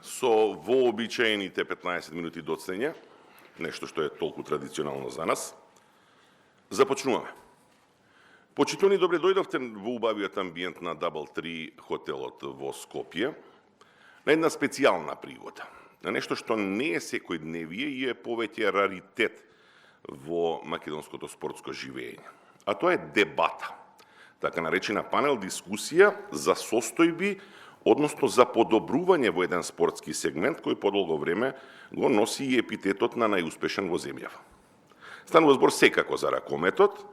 со вообичаените 15 минути доцнење, нешто што е толку традиционално за нас. Започнуваме. Почитувани, добре дојдовте во убавиот амбиент на Double Tree хотелот во Скопје, на една специјална пригода, на нешто што не е секојдневие и е повеќе раритет во македонското спортско живење. А тоа е дебата, така наречена панел дискусија за состојби, односно за подобрување во еден спортски сегмент кој подолго време го носи и епитетот на најуспешен во земјава. Станува збор секако за ракометот,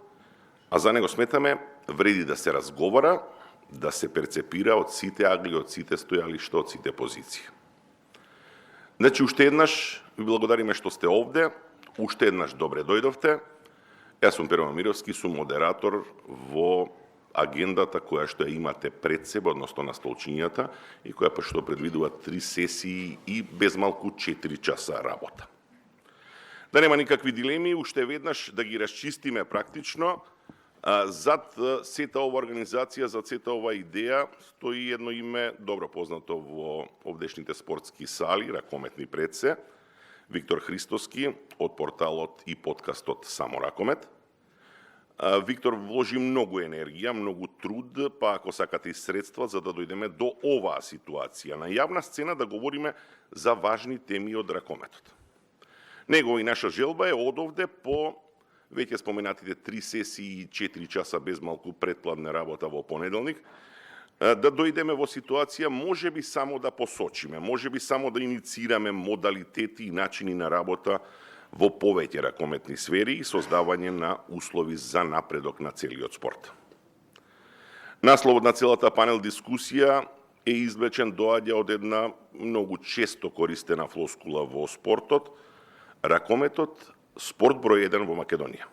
а за него сметаме вреди да се разговара, да се перцепира од сите агли, од сите стојалишта, од сите позиции. Значи, уште еднаш ви благодариме што сте овде, уште еднаш добре дојдовте. Јас сум Перо Мировски, сум модератор во агендата која што ја имате пред себе, односно на столчињата, и која што предвидува 3 сесии и без малку 4 часа работа. Да нема никакви дилеми, уште веднаш да ги расчистиме практично. Зад сета ова организација, зад сета ова идеја, стои едно име добро познато во овдешните спортски сали, ракометни предсе, Виктор Христоски од порталот и подкастот Само Ракомет. Виктор вложи многу енергија, многу труд, па ако сакате и средства за да дојдеме до оваа ситуација. На јавна сцена да говориме за важни теми од ракометот. Негова и наша желба е одовде по веќе споменатите 3 сесии и 4 часа без малку предпладна работа во понеделник, да дојдеме во ситуација можеби само да посочиме, можеби само да иницираме модалитети и начини на работа во повеќе ракометни сфери и создавање на услови за напредок на целиот спорт. Насловот на целата панел дискусија е извлечен, доаѓа од една многу често користена флоскула во спортот: ракометот спорт број 1 во Македонија.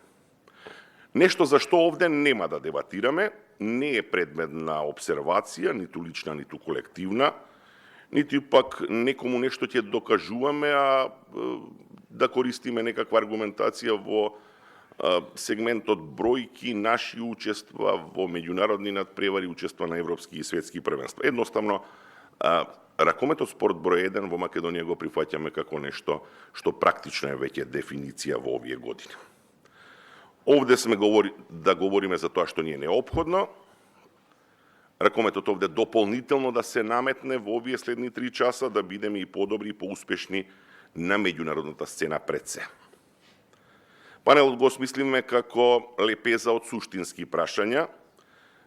Нешто за што овде нема да дебатираме, не е предмет на обсервација, ниту лична, ниту колективна, ниту пак некому нешто ќе докажуваме, а да користиме некаква аргументација во сегментот бројки, наши учества во меѓународни надпревари, учества на европски и светски првенства. Едноставно, ракометот спорт број 1 во Македонија го прифаќаме како нешто што практично е веќе дефиниција во овие години. Овде сме да говориме за тоа што ни е неопходно. Ракометот овде дополнително да се наметне во овие следни 3 часа, да бидеме и подобри и поуспешни на меѓународната сцена пред се. Панелот го осмислиме како лепеза од суштински прашања.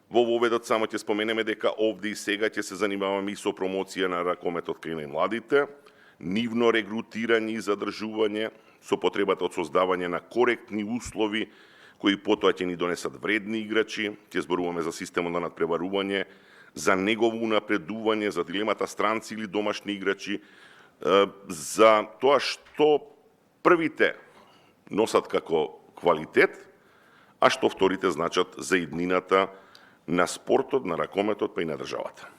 Во воведот само ќе споменеме дека овде и сега ќе се занимаваме и со промоција на ракометот кај најмладите, нивно регрутирање и задржување, со потребата од создавање на коректни услови кои потоа ќе ни донесат вредни играчи. Ќе зборуваме за системот на надпреварување, за негово унапредување, за дилемата странци или домашни играчи, за тоа што првите носат како квалитет, а што вторите значат за иднината на спортот, на ракометот, па и на државата.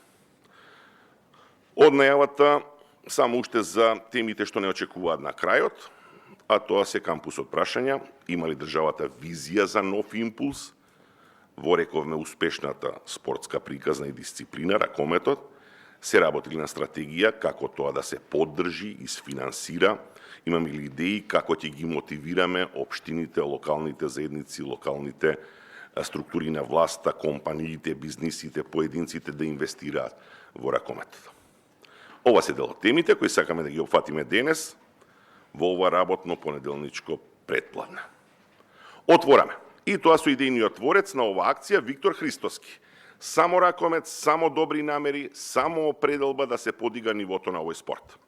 Од најавата само уште за темите што не очекуваат на крајот, а тоа се кампусот прашања: има ли државата визија за нов импулс? Во рековме успешната спортска приказна и дисциплина, ракометот. Се работи ли на стратегија како тоа да се поддржи и сфинансира? Имаме ли идеи како ќе ги мотивираме општините, локалните заедници, локалните структури на власта, компаниите, бизнисите, поединците да инвестираат во ракометот? Ова се дел од темите кои сакаме да ги опфатиме денес во ова работно понеделничко предпладне. Отвораме. И тоа со идејниот творец на оваа акција Виктор Христоски. Само ракомет, само добри намери, само определба да се подига нивото на овој спорт.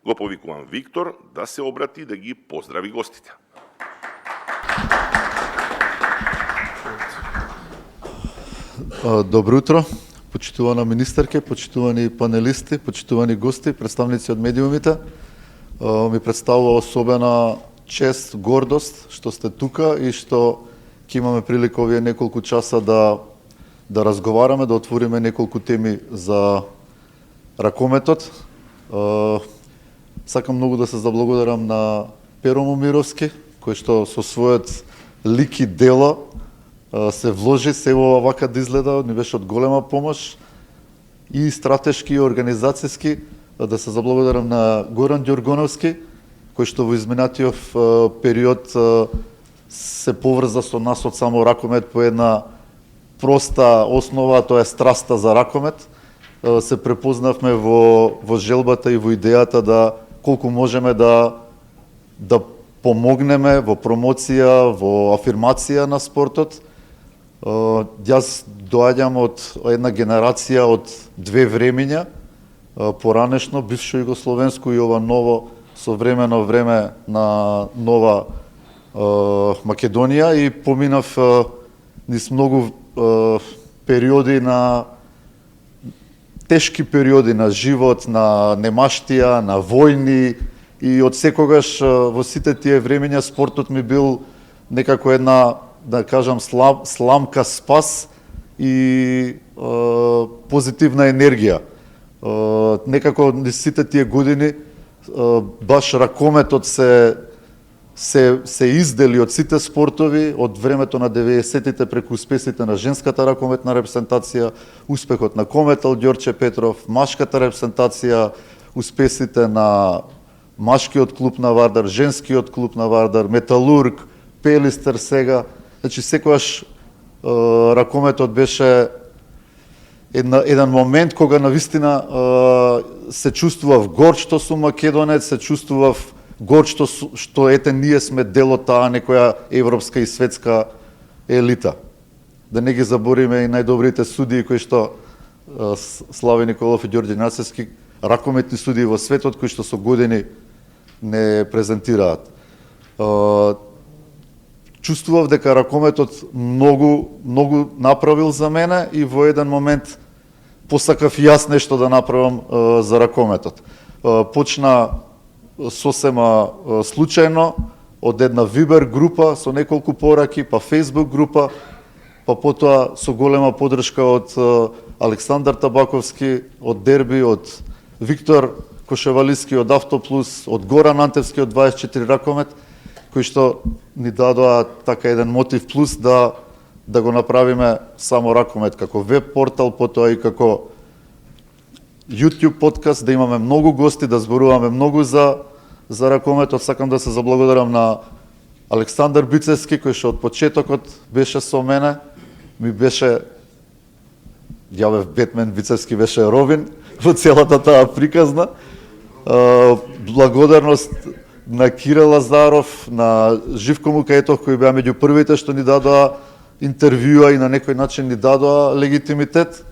Го повикувам Виктор да се обрати да ги поздрави гостите. Добро утро, почитувана министерке, почитувани панелисти, почитувани гости, представници од медиумите. Ми представува особена чест, гордост што сте тука и што ќе имаме прилика овие неколку часа да разговараме, да отвориме неколку теми за ракометот. Сакам многу да се заблагодарам на Перо Мировски, кој што со својот лик и дело се вложи се ова вака да изгледа, ни беше од голема помош и стратешки и организацијски, да се заблагодарам на Горан Ѓоргоновски, кој што во изминатиот период се поврза со нас од само ракомет по една проста основа, тоа е страста за ракомет. Се препознавме во желбата и во идејата да колку можеме да помогнеме во промоција, во афирмација на спортот. Јас доаѓам од една генерација од две времиња, поранешно бившо југословенско и ова ново современо време на нова Македонија и поминав низ многу периоди на тешки периоди на живот, на немаштија, на војни и од секогаш во сите тие времења спортот ми бил некако една, да кажам, сламка спас и позитивна енергија. Некако низ сите тие години баш ракометот се издели од сите спортови, од времето на 90-тите преку успесите на женската ракометна репрезентација, успехот на Кометал Ѓорче Петров, машката репрезентација, успесите на машкиот клуб на Вардар, женскиот клуб на Вардар, Металург, Пелистер сега. Значи секогаш ракометот беше еден момент кога навистина се чувствував горд што сум македонец, се чувствував горд што ете ние сме дел од таа некоја европска и светска елита. Да не ги забориме и најдобрите судии кои што Слави Николов и Ѓорѓе Нацевски, ракометни судии во светот кои што со години не презентираат. Чувствував дека ракометот многу направил за мене и во еден момент посакав и јас нешто да направам за ракометот. Почна сосема случајно од една Вибер група со неколку пораки, па Фейсбук група, па потоа со голема поддршка од Александар Табаковски, од Дерби, од Виктор Кошевалиски, од Автоплус, од Горан Антевски, од 24 ракомет, кои што ни дадоа така еден мотив плюс да го направиме само ракомет како веб портал, потоа и како YouTube подкаст, да имаме многу гости, да зборуваме многу за ракометот. Сакам да се заблагодарам на Александар Бицевски, кој што од почетокот беше со мене, ми беше, ја бев Бетмен, Бицевски беше Робин во целата таа приказна. Благодарност на Кирил Лазаров, на Живко Мукаетов, кои беа меѓу првите што ни дадоа интервјуа и на некој начин ни дадоа легитимитет,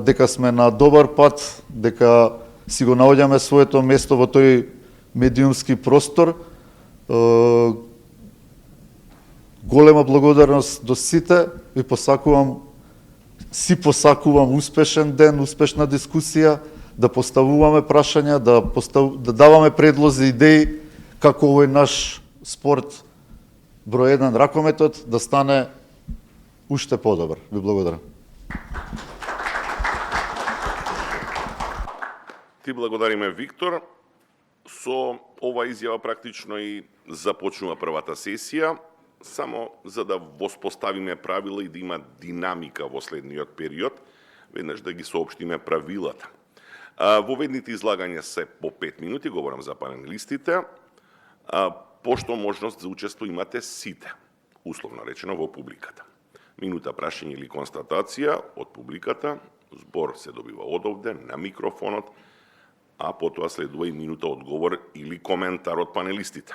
дека сме на добар пат, дека си го наоѓаме своето место во тој медиумски простор. Голема благодарност до сите, ви посакувам успешен ден, успешна дискусија, да поставуваме прашања, да даваме предлози, идеи како овој наш спорт број 1 ракометот да стане уште подобар. Ви благодарам. Ти благодариме, Виктор. Со ова изјава практично и започнува првата сесија, само за да воспоставиме правила и да има динамика во следниот период, веднаш да ги соопштиме правилата. Воведните излагања се по 5 минути, говорам за панелистите, пошто можност за учество имате сите, условно речено во публиката. Минута прашање или констатација од публиката, збор се добива одовде на микрофонот, а потоа следува и минута одговор или коментар од панелистите.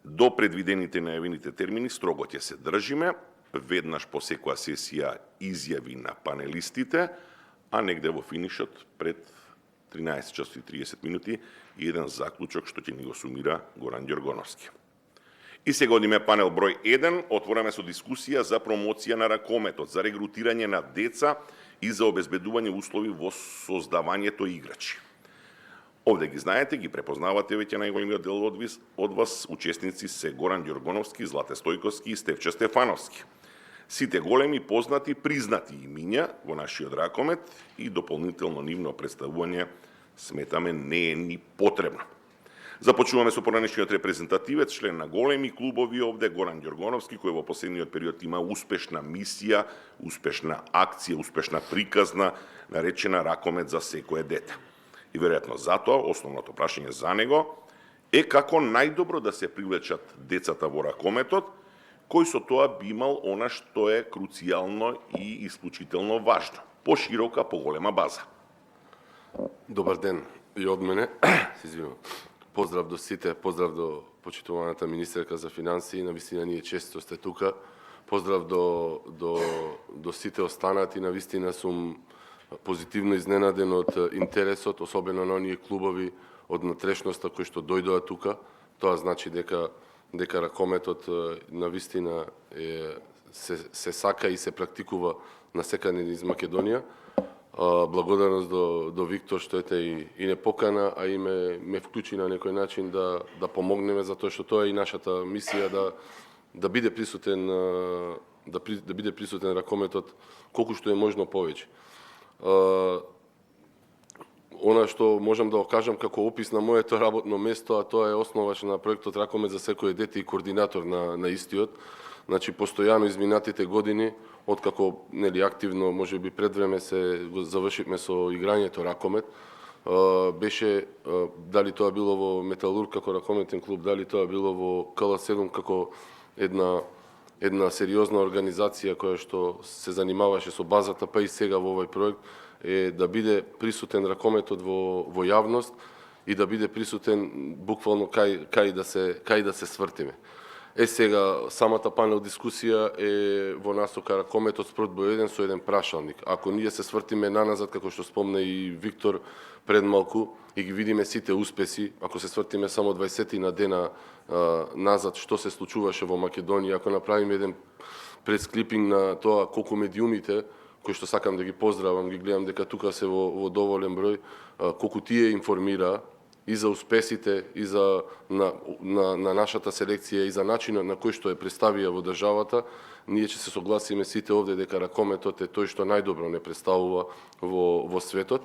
До предвидените најавените термини строго ќе се држиме, веднаш по секоја сесија изјави на панелистите, а негде во финишот пред 13 часот и 30 минути и еден заклучок што ќе ни го сумира Горан Ѓоргоновски. И сега одиме панел број 1, отвораме со дискусија за промоција на ракометот, за регрутирање на деца и за обезбедување услови во создавањето играчи. Овде ги знаете, ги препознавате веќе најголемиот дел од вас, учесници се Горан Ѓоргоновски, Злате Стојковски и Стефче Стефановски. Сите големи, познати, признати имиња во нашиот ракомет и дополнително нивно представување сметаме не е ни потребно. Започнуваме со поранешниот репрезентативец, член на големи клубови овде, Горан Ѓоргоновски, кој во последниот период има успешна мисија, успешна акција, успешна приказна, наречена Ракомет за секое дете. И веројатно затоа основното прашање за него е како најдобро да се привлечат децата во ракометот, кој со тоа би имал она што е круцијално и исклучително важно. Поширока, поголема база. Добар ден и од мене. Се извинувам. Поздрав до сите, поздрав до почитуваната министерка за финансии, навистина ние често сте тука. Поздрав до сите останати, навистина сум позитивно изненаден од интересот, особено на оние клубови од натрешноста кои што дојдоа тука. Тоа значи дека ракометот навистина се сака и се практикува на секаде из Македонија. Благодарност до Виктор што и не покана, а и ме вклучи на некој начин да помогнеме, затоа што тоа е и нашата мисија да биде присутен ракометот колку што е можно повеќе. Она што можам да го кажам како опис на моето работно место, а тоа е основач на проектот Ракомет за секое дете и координатор на истиот. Значи, постојано изминатите години, откако активно, може би пред време се завршивме со играњето Ракомет, беше, дали тоа било во Металург како ракометен клуб, дали тоа било во КЛ7 како една сериозна организација која што се занимаваше со базата, па и сега во овој проект, е да биде присутен ракометот во јавност и да биде присутен буквално кај да се свртиме. Сега, самата панел дискусија е во насока ракометот спорт број 1 со еден прашалник. Ако ние се свртиме наназад, како што спомна и Виктор пред малку, и ги видиме сите успеси, ако се свртиме само 20 на дена назад, што се случуваше во Македонија, ако направиме еден пресклипинг на тоа колку медиумите, кои што сакам да ги поздравам, ги гледам дека тука се во доволен број, колку тие информира и за успесите, и за на нашата селекција, и за начинот на кој што е представија во државата, ние ќе се согласиме сите овде дека ракометот е тој што најдобро не представува во светот.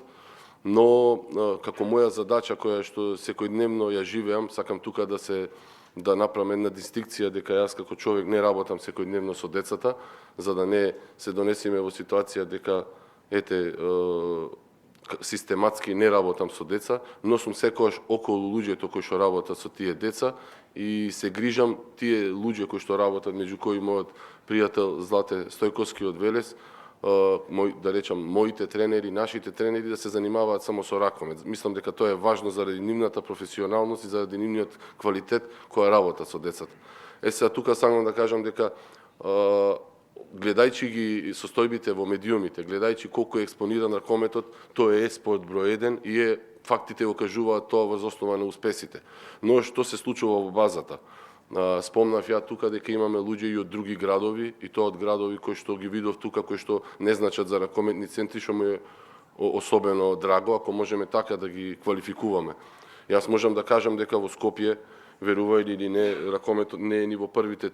Но како моја задача која што секојдневно ја живеам, сакам тука да направам една дистинкција дека јас како човек не работам секојдневно со децата, за да не се донесеме во ситуација дека систематски не работам со деца, но сум секогаш околу луѓето кои што работат со тие деца и се грижам тие луѓе кои што работат, меѓу кои мојот пријател Злате Стојковски од Велес, да речам, моите тренери, нашите тренери да се занимаваат само со ракомет. Мислам дека тоа е важно заради нивната професионалност и заради нивниот квалитет која работа со децата. Сега тука сакам да кажам дека гледајќи ги состојбите во медиумите, гледајќи колку е експониран ракометот, тоа е спорт број 1 и фактите го кажуваат тоа воз основа на успесите. Но што се случува во базата? Спомнав ја тука дека имаме луѓе и од други градови, и тоа од градови кои што ги видов тука, кои што не значат за ракометни центри, што му е особено драго, ако можеме така да ги квалификуваме. Јас можам да кажам дека во Скопје, верувајте или не, ракометот не е ни во првите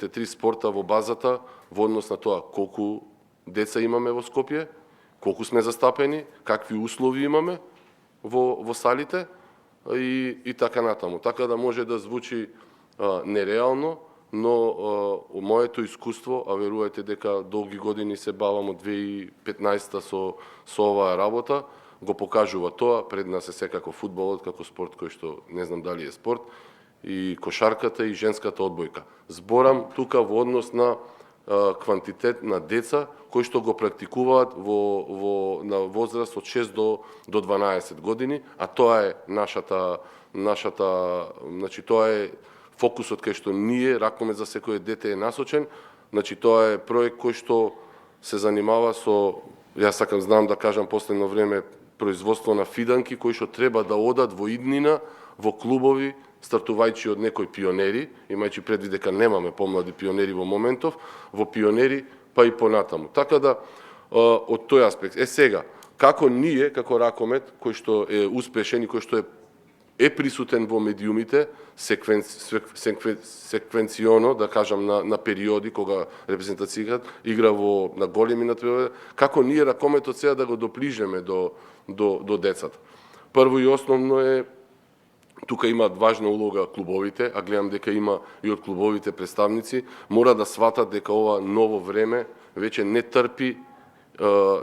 три спорта во базата во однос на тоа колку деца имаме во Скопје, колку сме застапени, какви услови имаме во салите и така натаму. Така да може да звучи нереално, но моето искуство, а верувајте дека долги години се бавам од 2015 со оваа работа, го покажува тоа. Пред нас е секако фудбалот како спорт кој што не знам дали е спорт, и кошарката и женската одбојка. Зборам тука во однос на квантитет на деца кои што го практикуваат на возраст од 6 до 12 години, а тоа е нашата, значи тоа е фокусот кај што ние Ракомет за секое дете е насочен. Значи тоа е проект кој што се занимава со, јас сакам знам да кажам последно време, производство на фиданки кои што треба да одат во иднина во клубови, стартувајќи од некои пионери, имајќи предвид дека немаме помлади пионери во моментов, во пионери па и понатаму. Така да од тој аспект. Сега, како ние, како Ракомет, кој што е успешен и кој што е присутен во медиумите, секвенционо, да кажам, на периоди кога репрезентацијата игра на големи натпревари, како ние Ракометот сега да го доближеме до децата. Прво и основно е, тука имаат важна улога клубовите, а гледам дека има и од клубовите представници, мора да сватат дека ова ново време веќе не трпи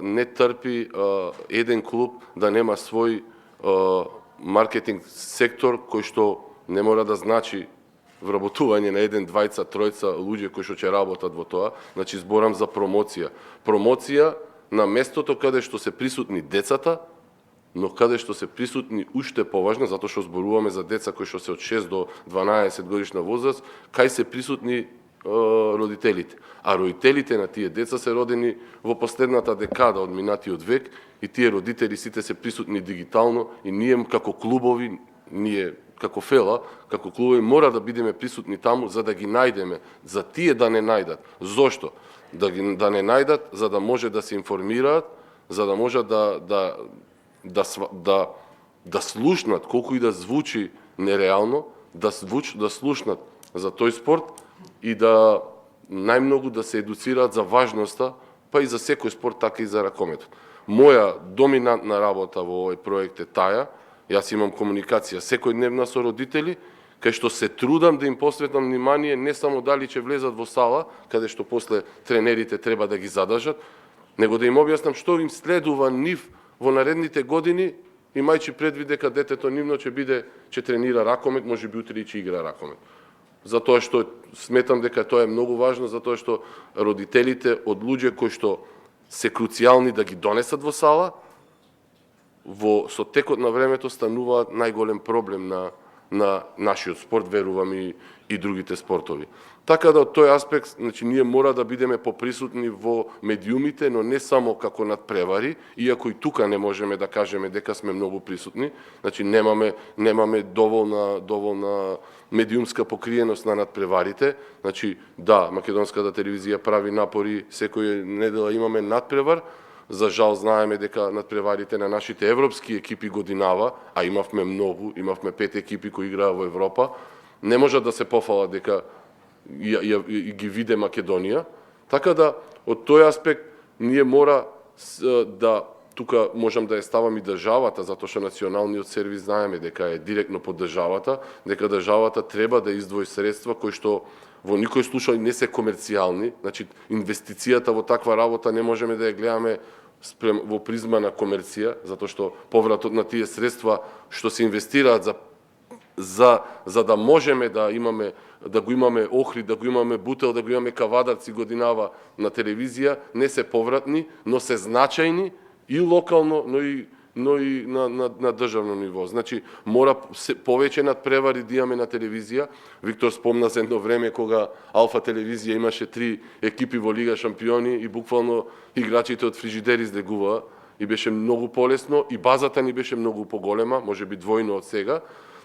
не трпи еден клуб да нема свој маркетинг сектор кој што не мора да значи вработување на еден, двајца, тројца луѓе кои што ќе работат во тоа. Значи зборам за промоција. Промоција на местото каде што се присутни децата, но каде што се присутни уште поважно, затоа што зборуваме за деца кои што се од 6 до 12 годишна возраст, кај се присутни родителите. А родителите на тие деца се родени во последната декада од минатиот век и тие родители сите се присутни дигитално и ние како клубови, ние како ФЕЛА, како клубови мора да бидеме присутни таму за да ги најдеме, за тие да не најдат. Зошто? Да не најдат, за да може да се информираат, за да може да слушнат, колку и да звучи нереално, да слушнат за тој спорт и да најмногу да се едуцираат за важноста, па и за секој спорт, така и за ракометот. Моја доминантна работа во овој проект е таа. Јас имам комуникација секојдневна со родители, кај што се трудам да им посветам внимание не само дали ќе влезат во сала, каде што после тренерите треба да ги задржат, него да им објаснам што им следува нив во наредните години, имајќи предвид дека детето нивно ќе тренира ракомет, можеби утре и ќе игра ракомет. Затоа што сметам дека тоа е многу важно, затоа што родителите од луѓе кои што се круцијални да ги донесат во сала, со текот на времето стануваат најголем проблем на нашиот спорт, верувам и другите спортови. Така да од тој аспект, значи ние мора да бидеме поприсутни во медиумите, но не само како надпревари, иако и тука не можеме да кажеме дека сме многу присутни, значи немаме доволна медиумска покриеност на надпреварите. Значи да, македонската телевизија прави напори, секоја недела имаме надпревар. За жал знаеме дека надпреварите на нашите европски екипи годинава, а имавме многу, имавме 5 екипи кои играа во Европа, не можат да се пофалат дека ги виде Македонија. Така да, од тој аспект, ние мора да, тука можам да ја ставам и државата, затоа што националниот сервис знаеме дека е директно под државата, дека државата треба да издвои средства кои што во никој случај не се комерцијални, значи инвестицијата во таква работа не можеме да ја гледаме во призма на комерција, затоа што повратот на тие средства што се инвестираат за да можеме да го имаме Охрид, да го имаме Бутел, да го имаме Кавадарци годинава на телевизија, не се повратни, но се значајни и локално, но и на државно ниво. Значи, мора повеќе надпревари да имаме на телевизија. Виктор спомна за едно време кога Алфа телевизија имаше 3 екипи во Лига шампиони и буквално играчите од фрижидери излегуваа и беше многу полесно и базата ни беше многу поголема, можеби двојно од сега.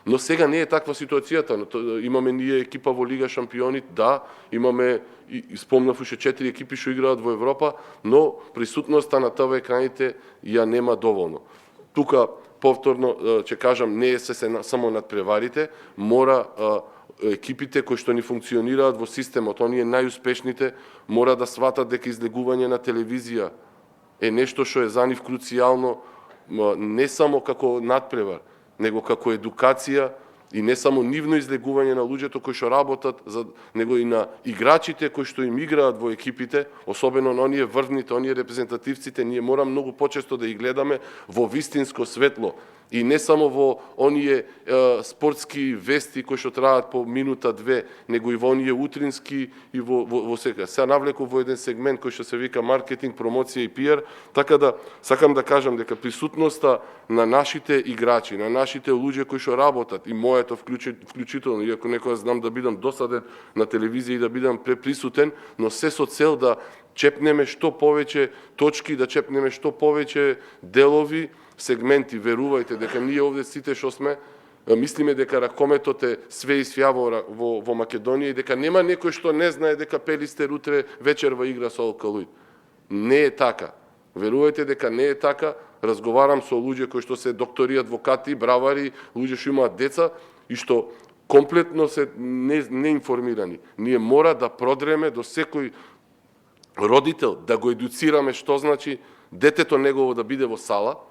Но сега не е таква ситуацијата. Имаме ние екипа во Лига шампиони, да, имаме, спомнав уште 4 екипи што играат во Европа, но присутноста на ТВ екраните ја нема доволно. Тука, повторно, ќе кажам, не е се само надпреварите, мора екипите кои што ни функционираат во системот, оние најуспешните, мора да сватат дека излегување на телевизија е нешто што е за нив круцијално, не само како надпревар, него како едукација и не само нивно излегување на луѓето кои што работат, него и на играчите кои што им играат во екипите, особено на оние врвните, оние репрезентативците, ние мора многу почесто да ги гледаме во вистинско светло. И не само во оние спортски вести кои што траат по минута-две, него и во оние утрински и во сега. Сега навлеку во еден сегмент кој што се вика маркетинг, промоција и пиар, така да сакам да кажам дека присутноста на нашите играчи, на нашите луѓе кои што работат, и моето вклучително, иако некојаш знам да бидам досаден на телевизија и да бидам преприсутен, но се со цел да чепнеме што повеќе точки, да чепнеме што повеќе делови, сегменти. Верувајте дека ние овде сите што сме, мислиме дека ракометот е све и свја во Македонија и дека нема некој што не знае дека Пелистер утре вечерва игра со Алкалуид. Не е така. Верувајте дека не е така. Разговарам со луѓе кои што се доктори, адвокати, бравари, луѓе што имаат деца и што комплетно се неинформирани. Ние мора да продреме до секој родител, да го едуцираме што значи детето негово да биде во сала,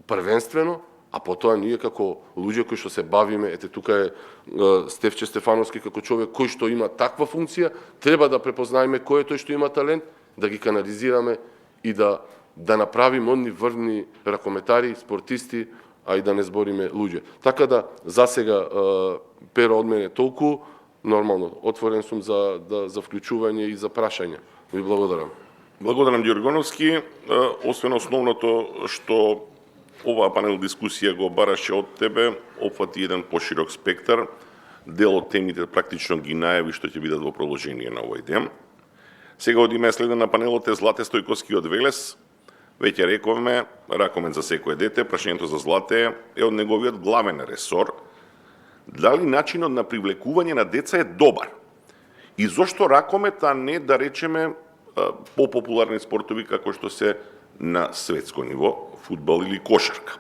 првенствено, а потоа ние како луѓе кои што се бавиме, ете тука е Стефче Стефановски како човек кој што има таква функција, треба да препознаеме кој е тој што има талент да ги канализираме и да направиме онни врвни ракометари, спортисти, а и да не збориме луѓе. Така да, засега, Перо, од мене толку, нормално, отворен сум за вклучување и за прашање. Ви благодарам. Благодарам, Ѓоргоновски. Освен основното што оваа панел дискусија го бараше од тебе, опфати еден поширок спектар. Дел од темите практично ги најави што ќе бидат во продолжение на овој ден. Сега од име следен на панелот е Злате Стојковски од Велес. Веќе рековме, ракомет за секое дете, прашањето за Злате е од неговиот главен ресор. Дали начинот на привлекување на деца е добар? И зошто ракомет, а не, да речеме, попопуларни спортови како што се на светско ниво, фудбал или кошарка?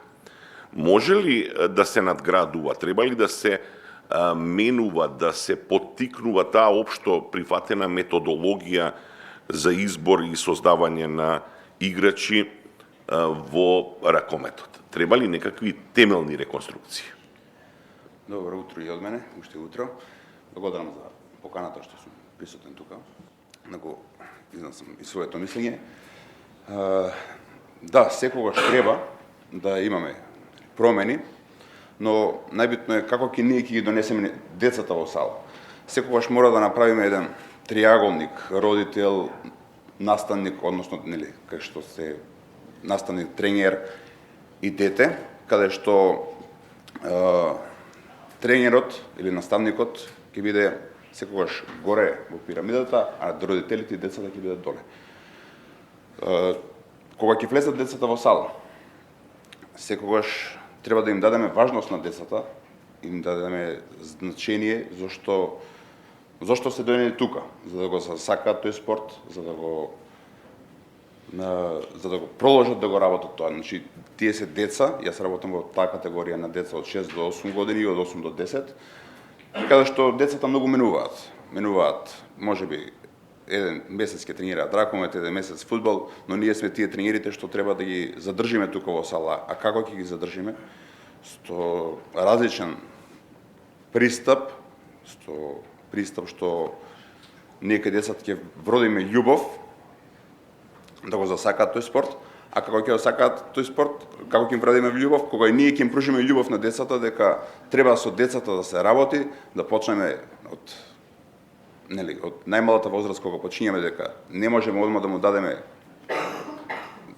Може ли да се надградува? Треба ли да се менува, да се поттикнува таа општо прифатена методологија за избор и создавање на играчи во ракометот? Треба ли некакви темелни реконструкции? Добро утро и од мене, уште утро. Благодарам за поканата што сум присутен тука. Нако изнесам и своето мислење. Да, секогаш треба да имаме промени, но најбитно е како ние ќе ги донесеме децата во сала. Секогаш мора да направиме еден триаголник, родител, наставник, односно, нели, кај што се наставник, тренер и дете, каде што тренерот или наставникот ќе биде секогаш горе во пирамидата, а родителите и децата ќе бидат доле. Кога ќе влезат децата во сала, секогаш треба да им дадеме важност на децата, им дадеме значение зошто се дојдени тука, за да го засакаат тој спорт, за да го продолжат да го работат тоа. Значи, тие се деца, јас работам во таа категорија на деца од 6 до 8 години и од 8 до 10, каде што децата многу менуваат. Менуваат, можеби, еден месец ќе тренираат ракомет, еден месец фудбал, но ние сме тие тренерите што треба да ги задржиме тука во сала. А како ќе ги задржиме? Со различен пристап, што ние кај децата ќе вродиме љубов да го засакаат тој спорт, а како ќе го сакаат тој спорт, како ќе им вродиме љубов, кога и ние ќе им пружиме љубов на децата дека треба со децата да се работи, да почнеме од најмалата возраст кога почињаме дека не можеме одма да му дадеме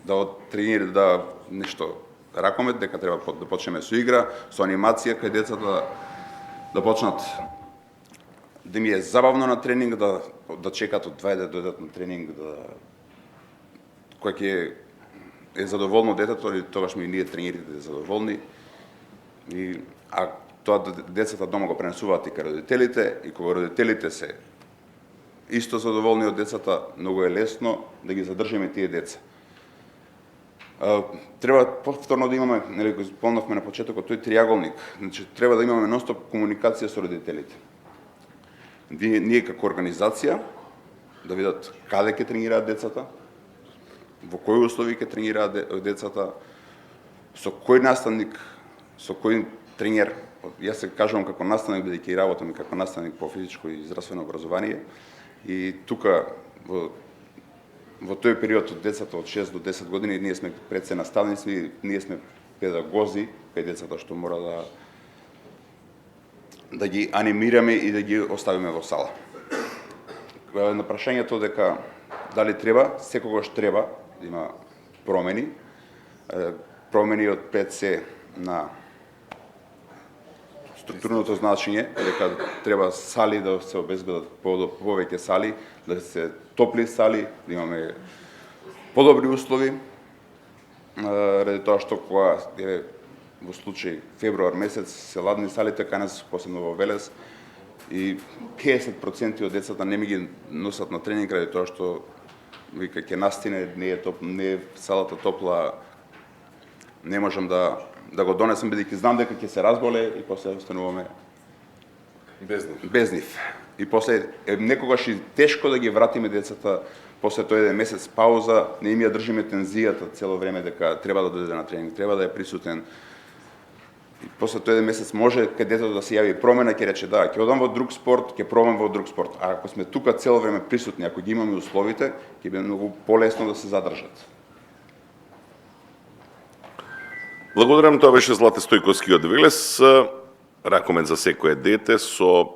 да тренира да нешто ракомет, дека треба да почнеме со игра, со анимација кај децата да почнат да ми е забавно на тренинг, да чекат од 2 да дојдат на тренинг, кој ќе е задоволно детето, или тогаш и ние тренерите задоволни. А тоа децата дома го пренесуваат и кај родителите, и кога родителите се исто задоволни од децата, многу е лесно да ги задржиме тие деца. Треба повторно да имаме, нели го спомнавме на почетокот, тој триаголник. Значи, треба да имаме нонстоп комуникација со родителите. Ние како организација да видат каде ќе тренираат децата, во кои услови ќе тренираат децата, со кој наставник, со кој тренер. Јас се кажувам како наставник, бидејќи работам и како наставник по физичко и здравствено образование. И тука во тој период од децата од 6 до 10 години ние сме пред се наставници, ние сме педагози кај децата што мора да ги анимираме и да ги оставиме во сала. На прашањето дека дали треба, секогаш треба да има промени. Промени од 5C на структурното значење, дека треба сали да се обезбедат повеќе сали, да се топли сали, да имаме подобри услови, ради тоа што кога во случај февруар месец се ладни салите кај нас, посебно во Велес, и 50% од децата не ми ги носат на тренинг ради тоа што вика ќе настине, не е салата топла, не можам да го донесам бидејќи знам дека ќе се разболе и после остануваме без нив. И после некогаш и тешко да ги вратиме децата после тој еден месец пауза, не им ја држиме тензијата цело време дека треба да дојде на тренинг, треба да е присутен. после тој еден месец може кај детето да се јави промена, ќе рече да, ќе одам во друг спорт, ќе пробам во друг спорт. А ако сме тука цело време присутни, ако ги имаме условите, ќе биде многу полесно да се задржат. Благодарам, тоа беше Злате Стојковски од Велес. Ракомет за секое дете со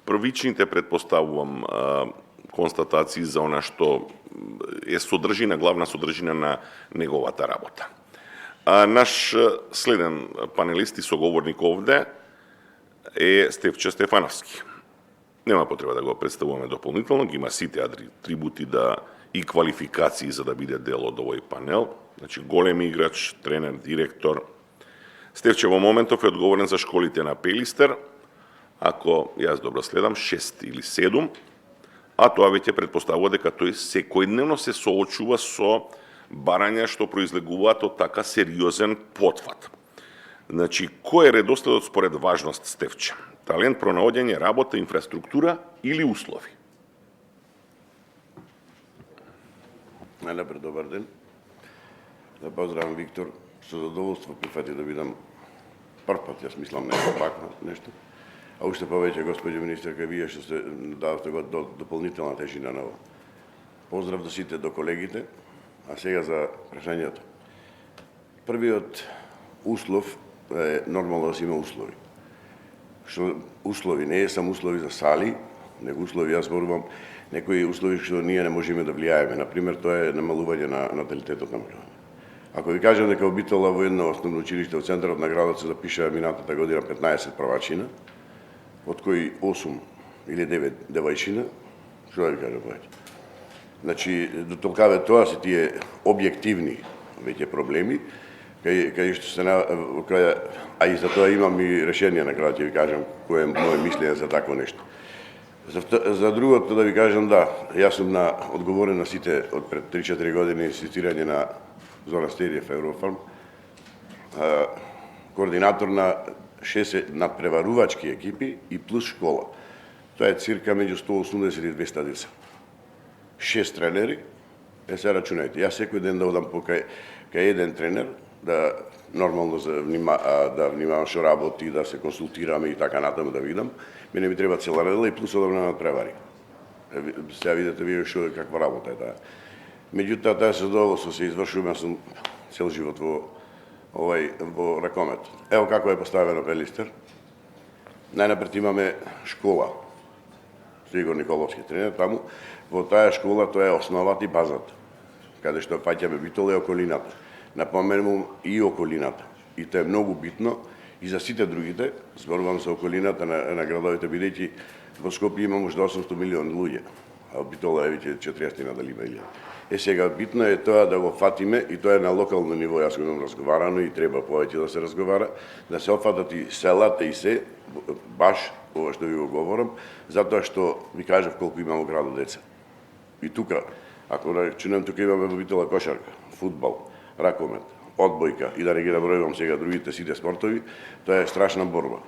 првичните, предпоставувам, констатации за она што е содржина, главна содржина на неговата работа. Наш следен панелист и соговорник овде е Стефче Стефановски. Нема потреба да го представуваме дополнително, ги има сите атрибути и квалификации за да биде дел од овој панел. Значи, голем играч, тренер, директор. Стефче во моментов е одговорен за школите на Пелистер, ако јас добро следам, 6 или 7, а тоа веќе предпоставува дека тој секојдневно се соочува со барања што произлегуваат од така сериозен потфат. Значи, кој е редоследот според важност, Стефче? Талент, пронаоѓање, работа, инфраструктура или услови? Најнапред, добар ден. Да поздравам Виктор, со задоволство прифати да бидам прв пат, јас мислам вакво нешто. А уште повеќе, господјо министерка, вие што сте давате дополнителна тежина на ово. Поздрав до сите, до колегите, а сега за прашањето. Првиот услов е нормално да се има услови. Што услови не е само услови за сали, него услови, јас зборувам, некои услови што ние не можеме да влијаеме. Например, тоа е намалување на наталитетот на млади. Ако ви кажам дека обитела во едно основно училиште во центарот на градот се запишаа минатата година 15 првачина, од кои 8 или 9 девојчина, што да ви кажам повеќе? Значи, до толкаве тоа се тие објективни веќе проблеми, кај што се а и за тоа имам и решение на крајот, ќе ви кажам кое е моје мислење за такво нешто. За другото да ви кажам, да, јас сум одговорен на сите од пред 3-4 години инсистирање на Зона Стериев Еврофарм, координатор на 6 надпреварувачки екипи и плюс школа. Тоа е цирка меѓу 180 и 200 деца. 6 тренери, се рачунајте. Јас секој ден да одам кај еден тренер, да нормално да внимавам што работи, да се консултираме и така натаму да видам. Мене ми треба цела недела и плюс одам на надпревари. Сега видите вие што каква работа е таа. Меѓутоа, таа се задоволство се извршувам, јас сум цел живот во ракомет. Ево како е поставено Пелистер. Најнапред имаме школа. Игор Николовски тренер таму. Во таа школа тоа е основата и базата, каде што фаќаме Битола и околината. Напоменувам и околината. И тоа е многу битно и за сите другите, зборувам за околината на градовите, бидејќи во Скопје има можда 800 милиони луѓе, а во Битола е веќе 40 дали има. Сега битно е тоа да го фатиме и тоа е на локално ниво, јас го имам разговарано и треба повеќе да се разговара, да се офатат и селата и се, баш ова што ви го говорам, затоа што ви кажав колку имамо градо деца. И тука, ако рачунам, тука имаме во Битола кошарка, фудбал, ракомет, одбојка и да не ги набројувам сега другите сите спортови, тоа е страшна борба.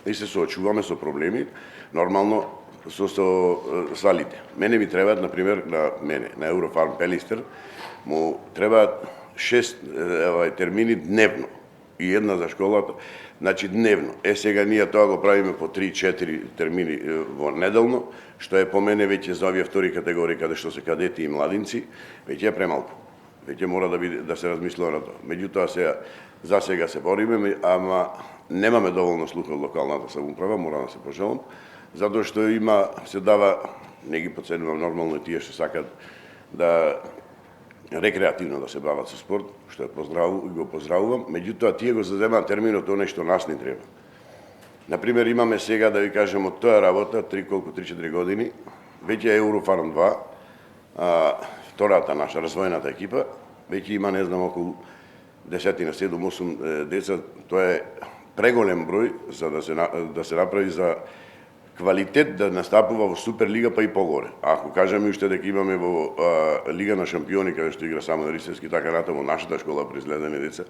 И се соочуваме со проблеми, нормално со салите. Мене ми требаат, например, на Еврофарм Пелистер, му требаат 6 термини дневно и една за школата, значи дневно. Сега ние тоа го правиме по 3-4 термини во неделно, што е по мене веќе за овие втори категории, каде што се кадети и младинци, веќе е премалку. Веќе мора да се размислува на тоа. Меѓутоа за сега се бориме, ама немаме доволно слух од локалната самоуправа, мора да се пожелам, затоа што се дава, не ги подценувам нормално тие што сакат да рекреативно да се бават со спорт, што го поздравувам, меѓутоа тие го заземаат терминот тоа нешто нас не треба. Например, имаме сега, да ви кажем, од тоа работа, 3-4 години, веќе Еврофарм 2, втората наша развојната екипа, веќе има, не знам, околу 7-8 деца, тоа е преголем број за да се направи за квалитет да настапува во Суперлига па и погоре. А ако кажеме уште дека имаме во Лига на шампиони, каде што игра само Рисевски, така натаму нашата школа произледени деца,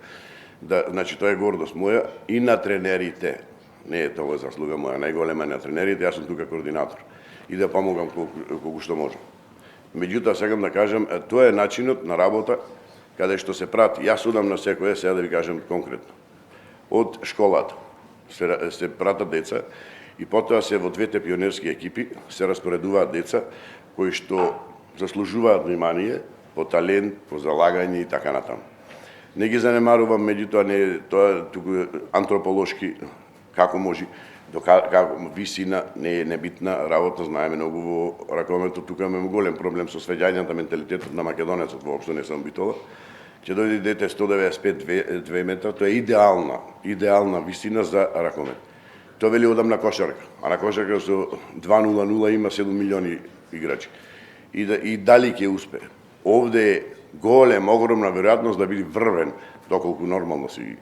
значи тоа е гордост моја и на тренерите. Не е тоа заслуга моја, најголема на тренерите, јас сум тука координатор и да помогам колку што можам. Меѓутоа, сакам да кажам, тоа е начинот на работа каде што се прати. Јас судам на секој, сега да ви кажам конкретно. од школата. Се пратат деца и потоа се во двете пионерски екипи се распоредуваат деца кои што заслужуваат внимание по талент, по залагање и така натаму. Не ги занемарувам, меѓутоа не е тоа туку антрополошки како може, како висина не е небитна работа, знаеме многу во ракометот, тука имаме голем проблем со свеѓањето менталитетот на македонецот, воопшто не сум битола. Ќе дојде дете 195-2 метра, тоа е идеална висина за ракомет. Тоа вели одам на кошарка, а на кошарка со 2.00 има 7 милиони играчи. И дали ќе успее. Овде е огромна веројатност да биде врвен, доколку нормално си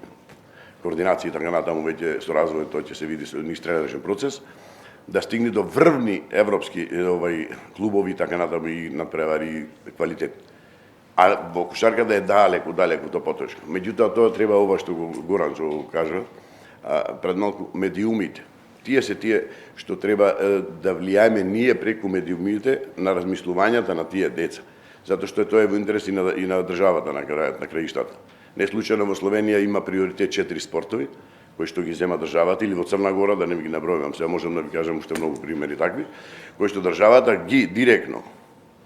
координација и така натаму веќе со развојот тоа ќе се види со низ тренершен процес, да стигне до врвни европски клубови и така натаму и надпревари квалитет. А во кошарката е далеку то потешко. Меѓутоа тоа треба ова што го Горан што кажа пред малку медиумите. Тие се тие што треба да влијаеме ние преку медиумите на размислувањата на тие деца. Затоа што тоа е во интерес и на државата на краиштата. Не случајно во Словенија има приоритет 4 спортови кои што ги зема државата, или во Црна Гора, да не ги набројувам, сега можам да ви кажам уште многу примери такви, кои што државата ги директно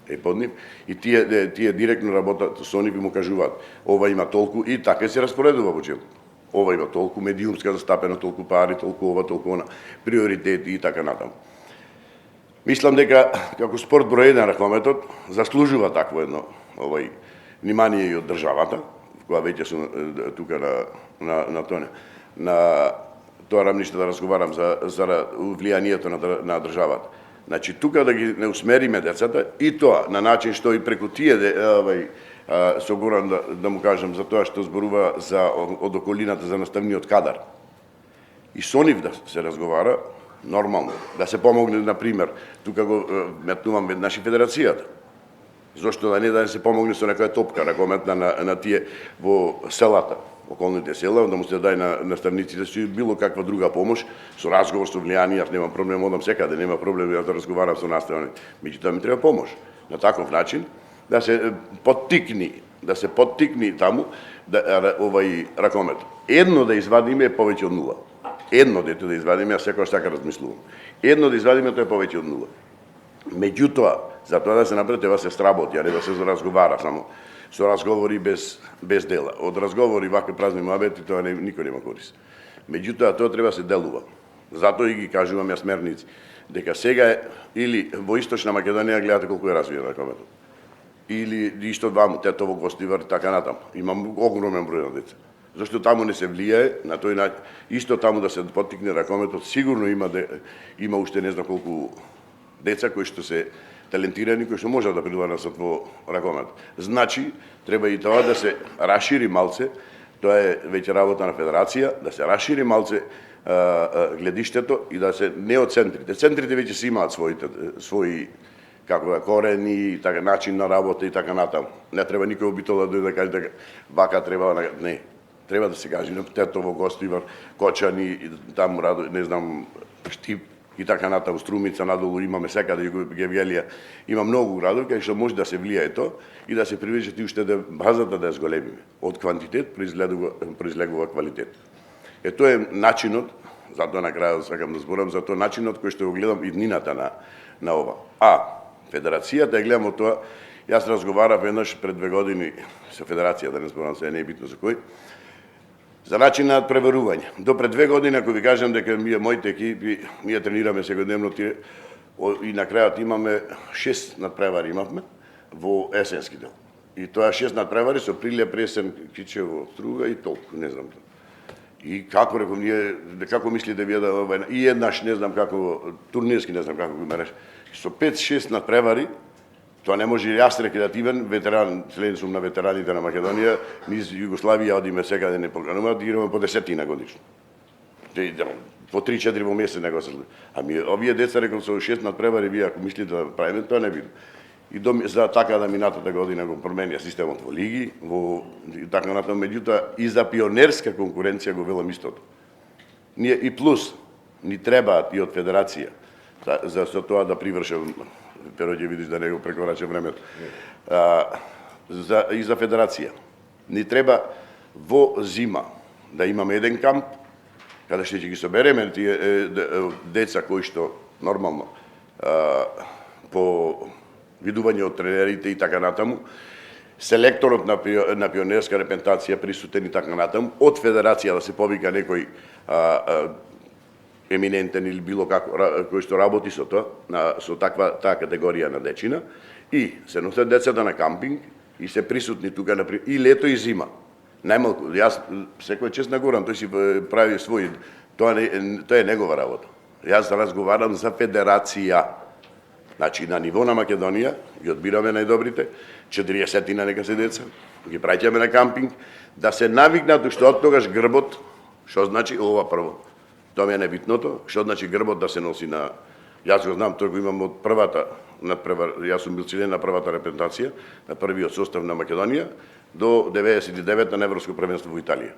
е под нив и тие директно работат со нив и му кажуваат ова има толку и така се распоредува во джебот. Ова има толку медиумска застапено, толку пари, толку ова, толку она, приоритети и така натаму. Мислам дека како спорт број 1 ракометот заслужува такво едно внимание и од државата, која веќе сум тука на тоа рамниште да разговарам за влијанието на државата. Значи тука да ги не усмериме децата и тоа на начин што и преку тие со Горан да му кажам за тоа што зборува од околината за наставниот кадар. И со нив да се разговара нормално, да се помогне, например, тука го метнувам веднаш и федерацијата. Зошто да не се помогне со некоја топка ракометна на тие во селата, околните села, да му се дај на наставниците си било каква друга помош, со разговор, со влијание, јас немам проблем, одам секаде, нема проблем да разговарам со наставници. Меѓутоа ми треба помош. На таков начин да се поттикни таму овај ракомет. Едно да извадиме е повеќе од нула. Едно дете да извадиме, јас секогаш така размислувам. Едно да извадиме тоа е повеќе од нула. Меѓутоа, за тоа да се направи треба се сработи, а не да се разговара само со разговори без дела. Од разговори вакви празни муабети тоа никој нема корист. Меѓутоа тоа треба се делува. Затоа и ги кажувам јас смерници дека сега или во Источна Македонија гледате колку е развиен ракометот. Или исто ваму, Тетово, Гостивар и така натаму. Имам огромен број на деца. Зашто таму не се влијае на тој начин, исто таму да се поттикне ракометот, сигурно има уште не знам колку деца кои што се талентирани, кои што можат да придонесат во ракомет. Значи, треба и тоа да се расшири малце, тоа е веќе работа на федерација, да се расшири малце гледиштето и да се не од центрите. Центрите веќе си имаат своји како корени, така начин на работа и така натаму. Не треба никој обител да дојде да каже дека вака треба, не. Треба да се каже на Тетово, Гостивар, Кочани, таму Радо, не знам, Штип и така натаму, Струмица, надолу имаме секаде Гевгелија. Има многу градови кај што може да се влијае тоа и да се привлечат и уште базата да ја зголемиме. Од квантитет произлегува квалитет. Тоа е начинот, затоа на крајот сакам да зборам, за тоа начинот кој што го гледам иднината на ова. Федерацијата ја гледам од тоа, јас разговарав еднаш пред 2 години со федерација, да не зборам се, не е битно за кој, за начин на преверување. До пред 2 години, ако ви кажам дека моите екипи, ние тренираме секојдневно и на крајот имаме 6 надпревари имавме во есенски дел. И тоа 6 надпревари со Прилеп, Пресен, Кичево, Струга и толку, не знам. И како реков ние, како мислите вие да и еднаш не знам како турнирски не знам како го мереш. Со 5-6 надпревари, тоа не може јас рекреативен ветеран, член сум на ветераните на Македонија, низ Југославија одиме секаде не програмуваме, играме по 10 годишно. По 3-4 во месец него се. Овие деца рекол со 6 надпревари вие ако мислите да правиме тоа не биде. И за така да минатата година го променија системот во лиги, во така натаму, меѓутоа и за пионерска конкуренција го велам истото. Ние и плюс ни требаат и од федерација за тоа да привршам, pero ќе видиш да не го прекорачам времето. И за федерација. Ни треба во зима, да имаме еден камп, каде што ќе ги собереме тие деца кои што нормално по видување од тренерите и така натаму, селекторот на пионерска репентација присутен и така натаму, од федерација да се повика некој еминентен или било како кој што работи со тоа, со таа категорија на дечина, и се носат децата на кампинг и се присутни тука и лето и зима. Најмалку, јас секој чест на Горан, тој си прави свој, тоа е негова работа. Јас разговарам за федерација. Значи, на ниво на Македонија ги одбираме најдобрите, 40 нека се деца, ги праќаме на кампинг, да се навикнат уште од тогаш грбот, што значи ова прво. Тоа ми е небитното, што значи грбот да се носи на... Јас го знам, тоа го имам од првата, јас сум бил член на првата репентација, на првиот состав на Македонија, до 99 на Европско првенство во Италија.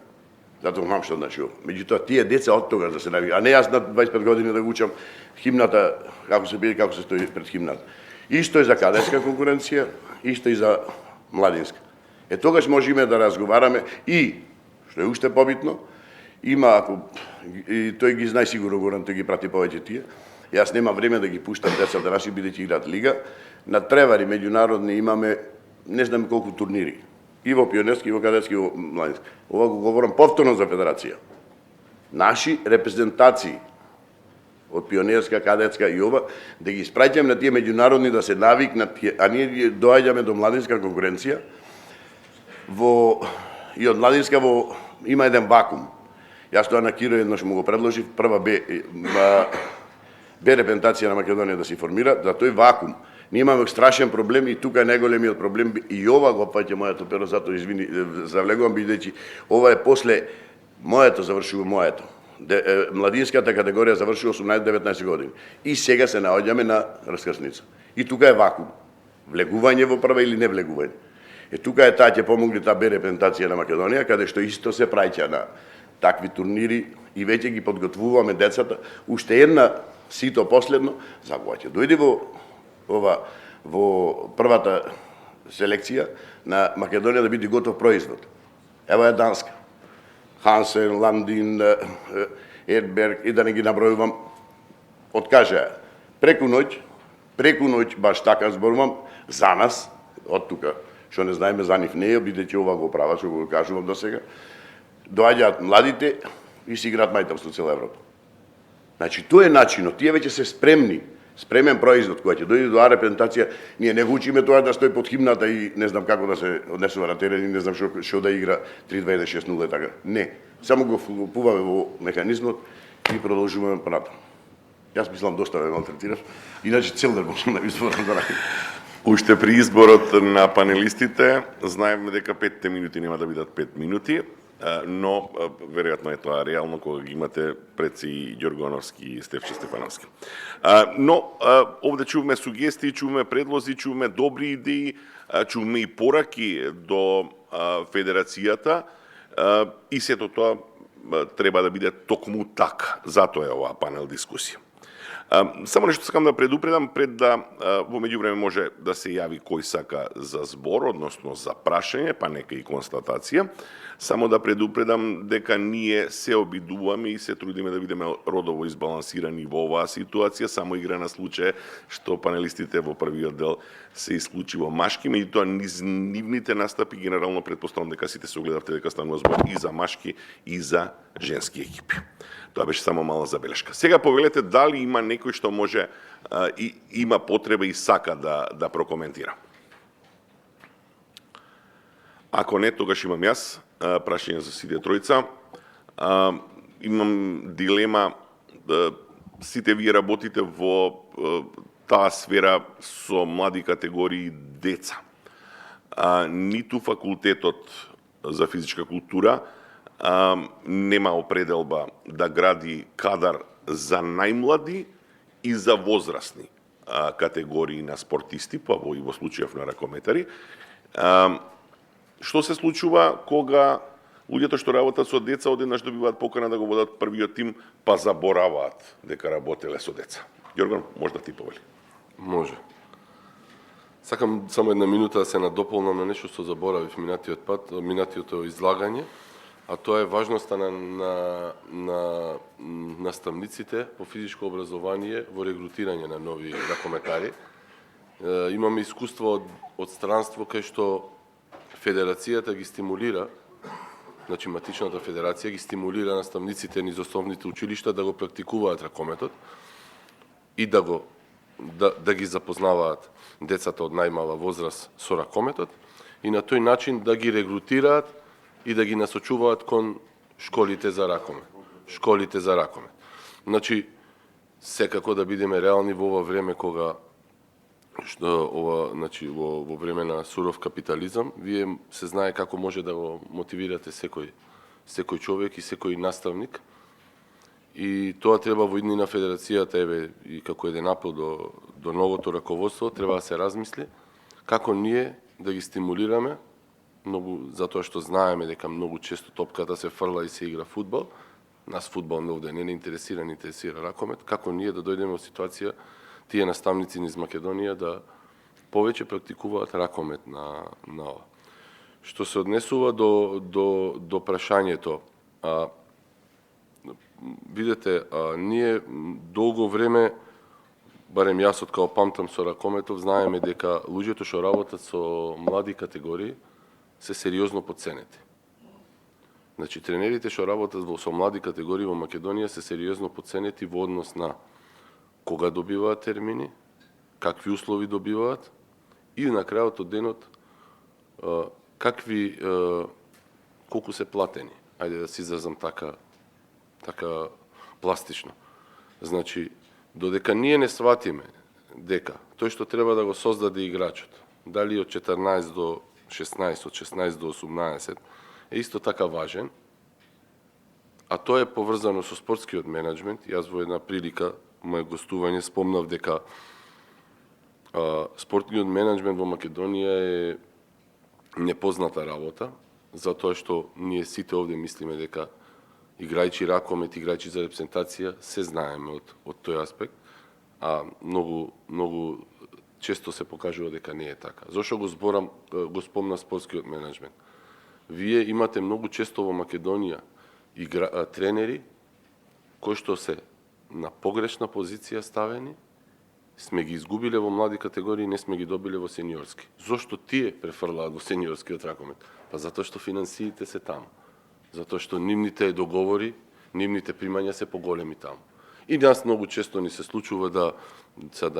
Затоа знам што значи ова. Меѓутоа, тие деца од тогаш да се навикнат, а не јас на 25 години да го учам химната, како се биде, како се стои пред химната. Исто е за кадетска конкуренција, исто и за младинска. Тогаш можеме да разговараме и, што е уште побитно, има, ако, и тој ги знае сигурно Горан, тој ги прати повеќе тие, јас немам време да ги пуштам децата наши, бидејќи играат лига, на тревари меѓународни имаме, не знам колку турнири, и во пионерски, и во кадетски, и во младински. Ова го говорам повторно за федерација. Наши репрезентации од пионерска, кадетска и ова, да ги испраќаме на тие меѓународни да се навикнат, а ние доаѓаме до младинска конкуренција, и од младинска има еден вакуум. Јас тоа на Киро еднаш му го предложив, прва бе репрезентација на Македонија да се формира, за тој вакуум. Ние имаме страшен проблем и тука е најголемиот проблем и ова го паѓа моето перо, затоа извини, завлегувам бидејќи ова е после завршува моето. Младинската категорија завршува 18-19 години. И сега се наоѓаме на раскрсница. И тука е вакуум. Влегување во прва или не влегување. Тука е таа ќе помогне таа бе репрезентација на Македонија, каде што исто се праќа на такви турнири и веќе ги подготвуваме децата. Уште една сито последно, за кога ќе дојде во првата селекција на Македонија да биде готов производ. Ева е Данска. Хансен, Ландин, Едберг и да не ги набројувам, откажаа. Преку ноќ, баш така зборувам, за нас, од тука, што не знаеме за нив неја, бидејќи ова го права, што го кажувам до сега, доаѓаат младите и си играат мајтовство цела Европа. Значи, тоа е начинот, тие веќе се спремни, спремен производ, која ќе дојде до репрезентација, ние не го учиме тоа да стои под химната и не знам како да се однесува на терен и не знам што да игра 3-2-1-6-0 и така. Не, само го вклупуваме во механизмот и продолжуваме понатаму. Јас мислам доста ме малтретирав, иначе цел ден можам да ви зборам за рака. Уште при изборот на панелистите, знаеме дека 5 минути нема да бидат 5 минути, но веројатно е тоа реално кога ги имате пред си Ѓоргоновски и Стефче Стефановски. Но овде чуваме сугестии, чуваме предлози, чуваме добри идеи, чуваме и пораки до федерацијата и сето тоа треба да биде токму така. Затоа е оваа панел дискусија. Само нешто сакам да предупредам пред да во меѓувреме може да се јави кој сака за збор, односно за прашање, па нека и констатација. Само да предупредам дека ние се обидуваме и се трудиме да бидеме родово избалансирани во оваа ситуација, само игра на случај што панелистите во првиот дел се исклучиво машки, меѓутоа низ нивните настапи генерално предпоставам дека сите се огледавте дека станува збор и за машки и за женски екипи. Тоа беше само мала забелешка. Сега повелете дали има некој што може и има потреба и сака да прокоментира. Ако не, тогаш имам јас прашање за сите тројца. Имам дилема, сите вие работите во таа сфера со млади категории деца. Ниту факултетот за физичка култура нема определба да гради кадар за најмлади и за возрастни категории на спортисти, па и во случајов на ракометари. Што се случува кога луѓето што работат со деца одеднаш добиваат покана да го водат првиот тим, па забораваат дека работеле со деца? Ѓоргон, може да ти повели? Може. Сакам само една минута да се надополнам на нешто што заборавив минатиот излагање. а тоа е важноста на наставниците по физичко образование во регрутирање на нови ракометари. Имаме искуство од странство кај што федерацијата ги стимулира, значи матичната федерација ги стимулира наставниците низ основните училишта да го практикуваат ракометот и да ги запознаваат децата од најмала возраст со ракометот и на тој начин да ги регрутираат и да ги насочуваат кон школите за ракомет. Школите за ракомет. Значи, секако да бидеме реални во ова време кога во време на суров капитализам, вие се знае како може да го мотивирате секој човек и секој наставник. И тоа треба во иднина федерацијата, и како еден апел до новото раководство, треба да се размисли како ние да ги стимулираме, затоа што знаеме дека многу често топката се фрла и се игра фудбал. Нас фудбал овде не интересира ракомет. Како ние да дојдеме во ситуација тие наставници низ Македонија да повеќе практикуваат ракомет на ова. Што се однесува до прашањето, видете, ние долго време, барем јас од као памтам со ракометов, знаеме дека луѓето што работат со млади категории се сериозно подценети. Значи, тренерите што работат со млади категории во Македонија се сериозно подценети во однос на кога добиваат термини, какви услови добиваат и на крајот од денот колку се платени. Ајде да се изразам така пластично. Значи, додека ние не сватиме дека тој што треба да го создаде играчот, дали од 14 до 16, од 16 до 18, е исто така важен, а тоа е поврзано со спортскиот менеджмент. Јас во една прилика, моје гостување, спомнав дека спортниот менеджмент во Македонија е непозната работа, затоа што ние сите овде мислиме дека играјчи ракомет, играјчи за репрезентација, се знаеме од тој аспект, а многу често се покажува дека не е така. Зошто го спомна спортскиот менеджмент? Вие имате многу често во Македонија тренери кои што се на погрешна позиција ставени, сме ги изгубиле во млади категории, не сме ги добиле во сениорски. Зошто тие префрлаат во сениорскиот ракомет? Па затоа што финансиите се таму. Затоа што нивните договори, нивните примања се поголеми таму. И нас многу често ни се случува да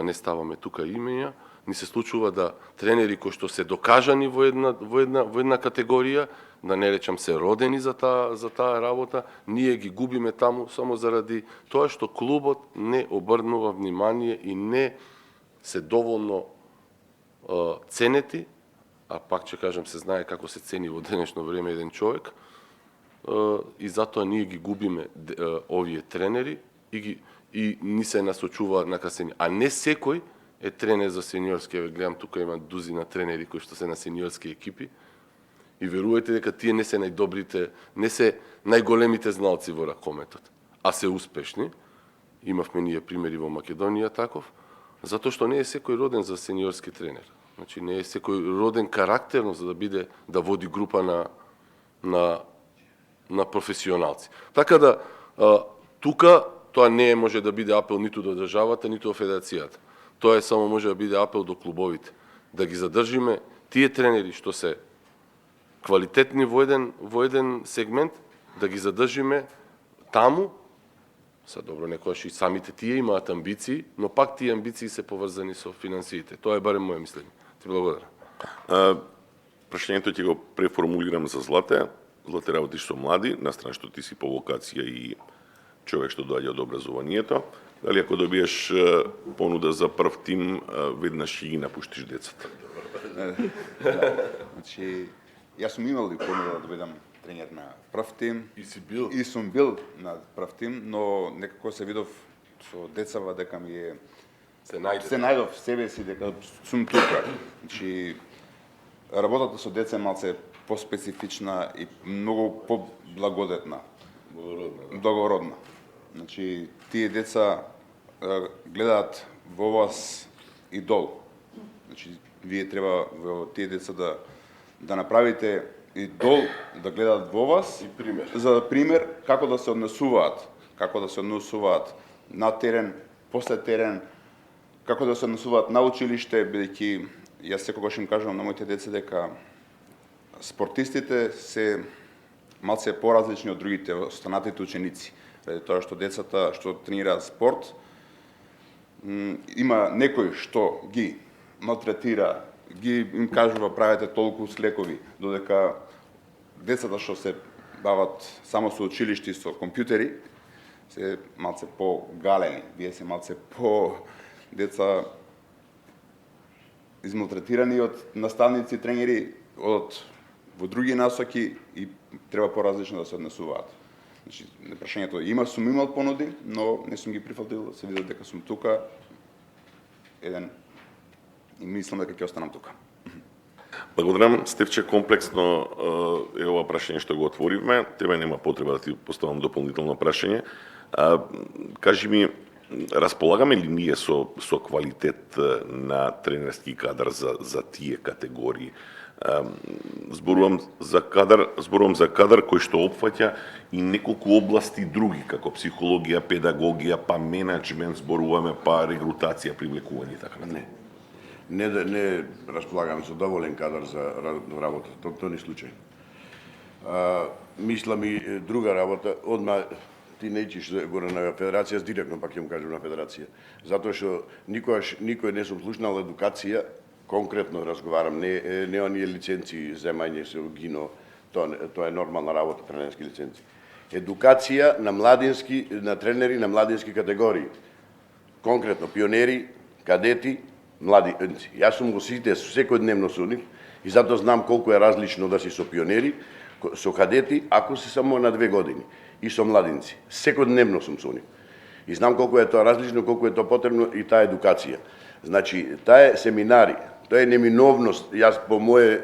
не ставаме тука имења, ни се случува да тренери кои што се докажани во една категорија, да не речам се родени за таа работа, ние ги губиме таму само заради тоа што клубот не обрнува внимание и не се доволно ценети, а пак ќе кажам, се знае како се цени во денешно време еден човек, и затоа ние ги губиме овие тренери и ни се насочува на касење. А не секој е тренер за сениорски. Гледам, тука има дузина тренери кои што се на сениорски екипи и верувајте дека тие не се најдобрите, не се најголемите зналци во ракометот, а се успешни. Имавме ние примери во Македонија таков, затоа што не е секој роден за сениорски тренер. Значи не е секој роден карактерно за да води група на професионалци. Така да тука тоа не може да биде апел ниту до државата, ниту до федерацијата. Тоа само може да биде апел до клубовите, да ги задржиме тие тренери што се квалитетни во еден сегмент, да ги задржиме таму. Добро, некојаш и самите тие имаат амбиции, но пак тие амбиции се поврзани со финансиите. Тоа е барем моје мислење. Ти благодарам. Прашањето ќе го преформулирам за Злате. Злате, работиш со млади, настрана што ти си по вокација и човек што доаѓа од образованието. Дали ако добиеш понуда за прв тим, веднаш ќе ги напуштиш децата? Значи, јас сум имал и понуда да бидам тренер на прв тим. И си бил? И сум бил на прв тим, но некако се видов со децава дека ми е... Се најдов себе си дека сум тука. Значи, работата со деца е малце поспецифична и многу поблагодетна. Благородна. Значи, тие деца гледаат во вас идол. Значи, вие треба во тие деца да направите и дол да гледаат во вас И пример. за пример како да се однесуваат, на терен, после терен, како да се однесуваат на училиште, бидејќи јас секогаш им кажувам на моите деца дека спортистите се малце поразлични од другите останатите ученици. Ради тоа што децата што тренираат спорт, има некој што ги малтретира, им кажува правете толку слекови, додека децата што се бават само со училишти со компјутери се малце по-галени. Вие се малце по деца измалтретирани од наставници, тренери, во други насоки и треба поразлично да се однесуваат. Значи, прашањето сум имал понуди, но не сум ги прифатил, се видел дека сум тука еден и мислам дека ќе останам тука. Благодарам, Стефче, комплексно е ова прашање што го отворивме. Тебе нема потреба да ти поставам дополнително прашање. Кажи ми, располагаме ли ние со квалитет на тренерски кадар за тие категории? Зборувам за кадар кој што опфаќа и неколку области други, како психологија, педагогија, па менеджмент, зборуваме, па регрутација, привлекување и така натаму. Не располагаме со доволен кадар за работа, тоа не случај. Мислам и друга работа, одма ти не ичиш горе на федерација, директно пак ќе му кажам на федерација. Затоа што никој не сум слушнал едукација, конкретно разговарам, не оние лиценци земање се гино, тоа е нормална работа, тренерски лиценци. Едукација на младински, на тренери на младински категории. Конкретно пионери, кадети, младинци. Јас сум го сите секојдневно со нив и затоа знам колку е различно да си со пионери, со кадети, ако си само на 2 години, и со младинци. Секојдневно сум со нив. И знам колку е тоа различно, колку е тоа потребно и таа едукација. Значи, таа е семинари, тоа е неминовност, јас по моје,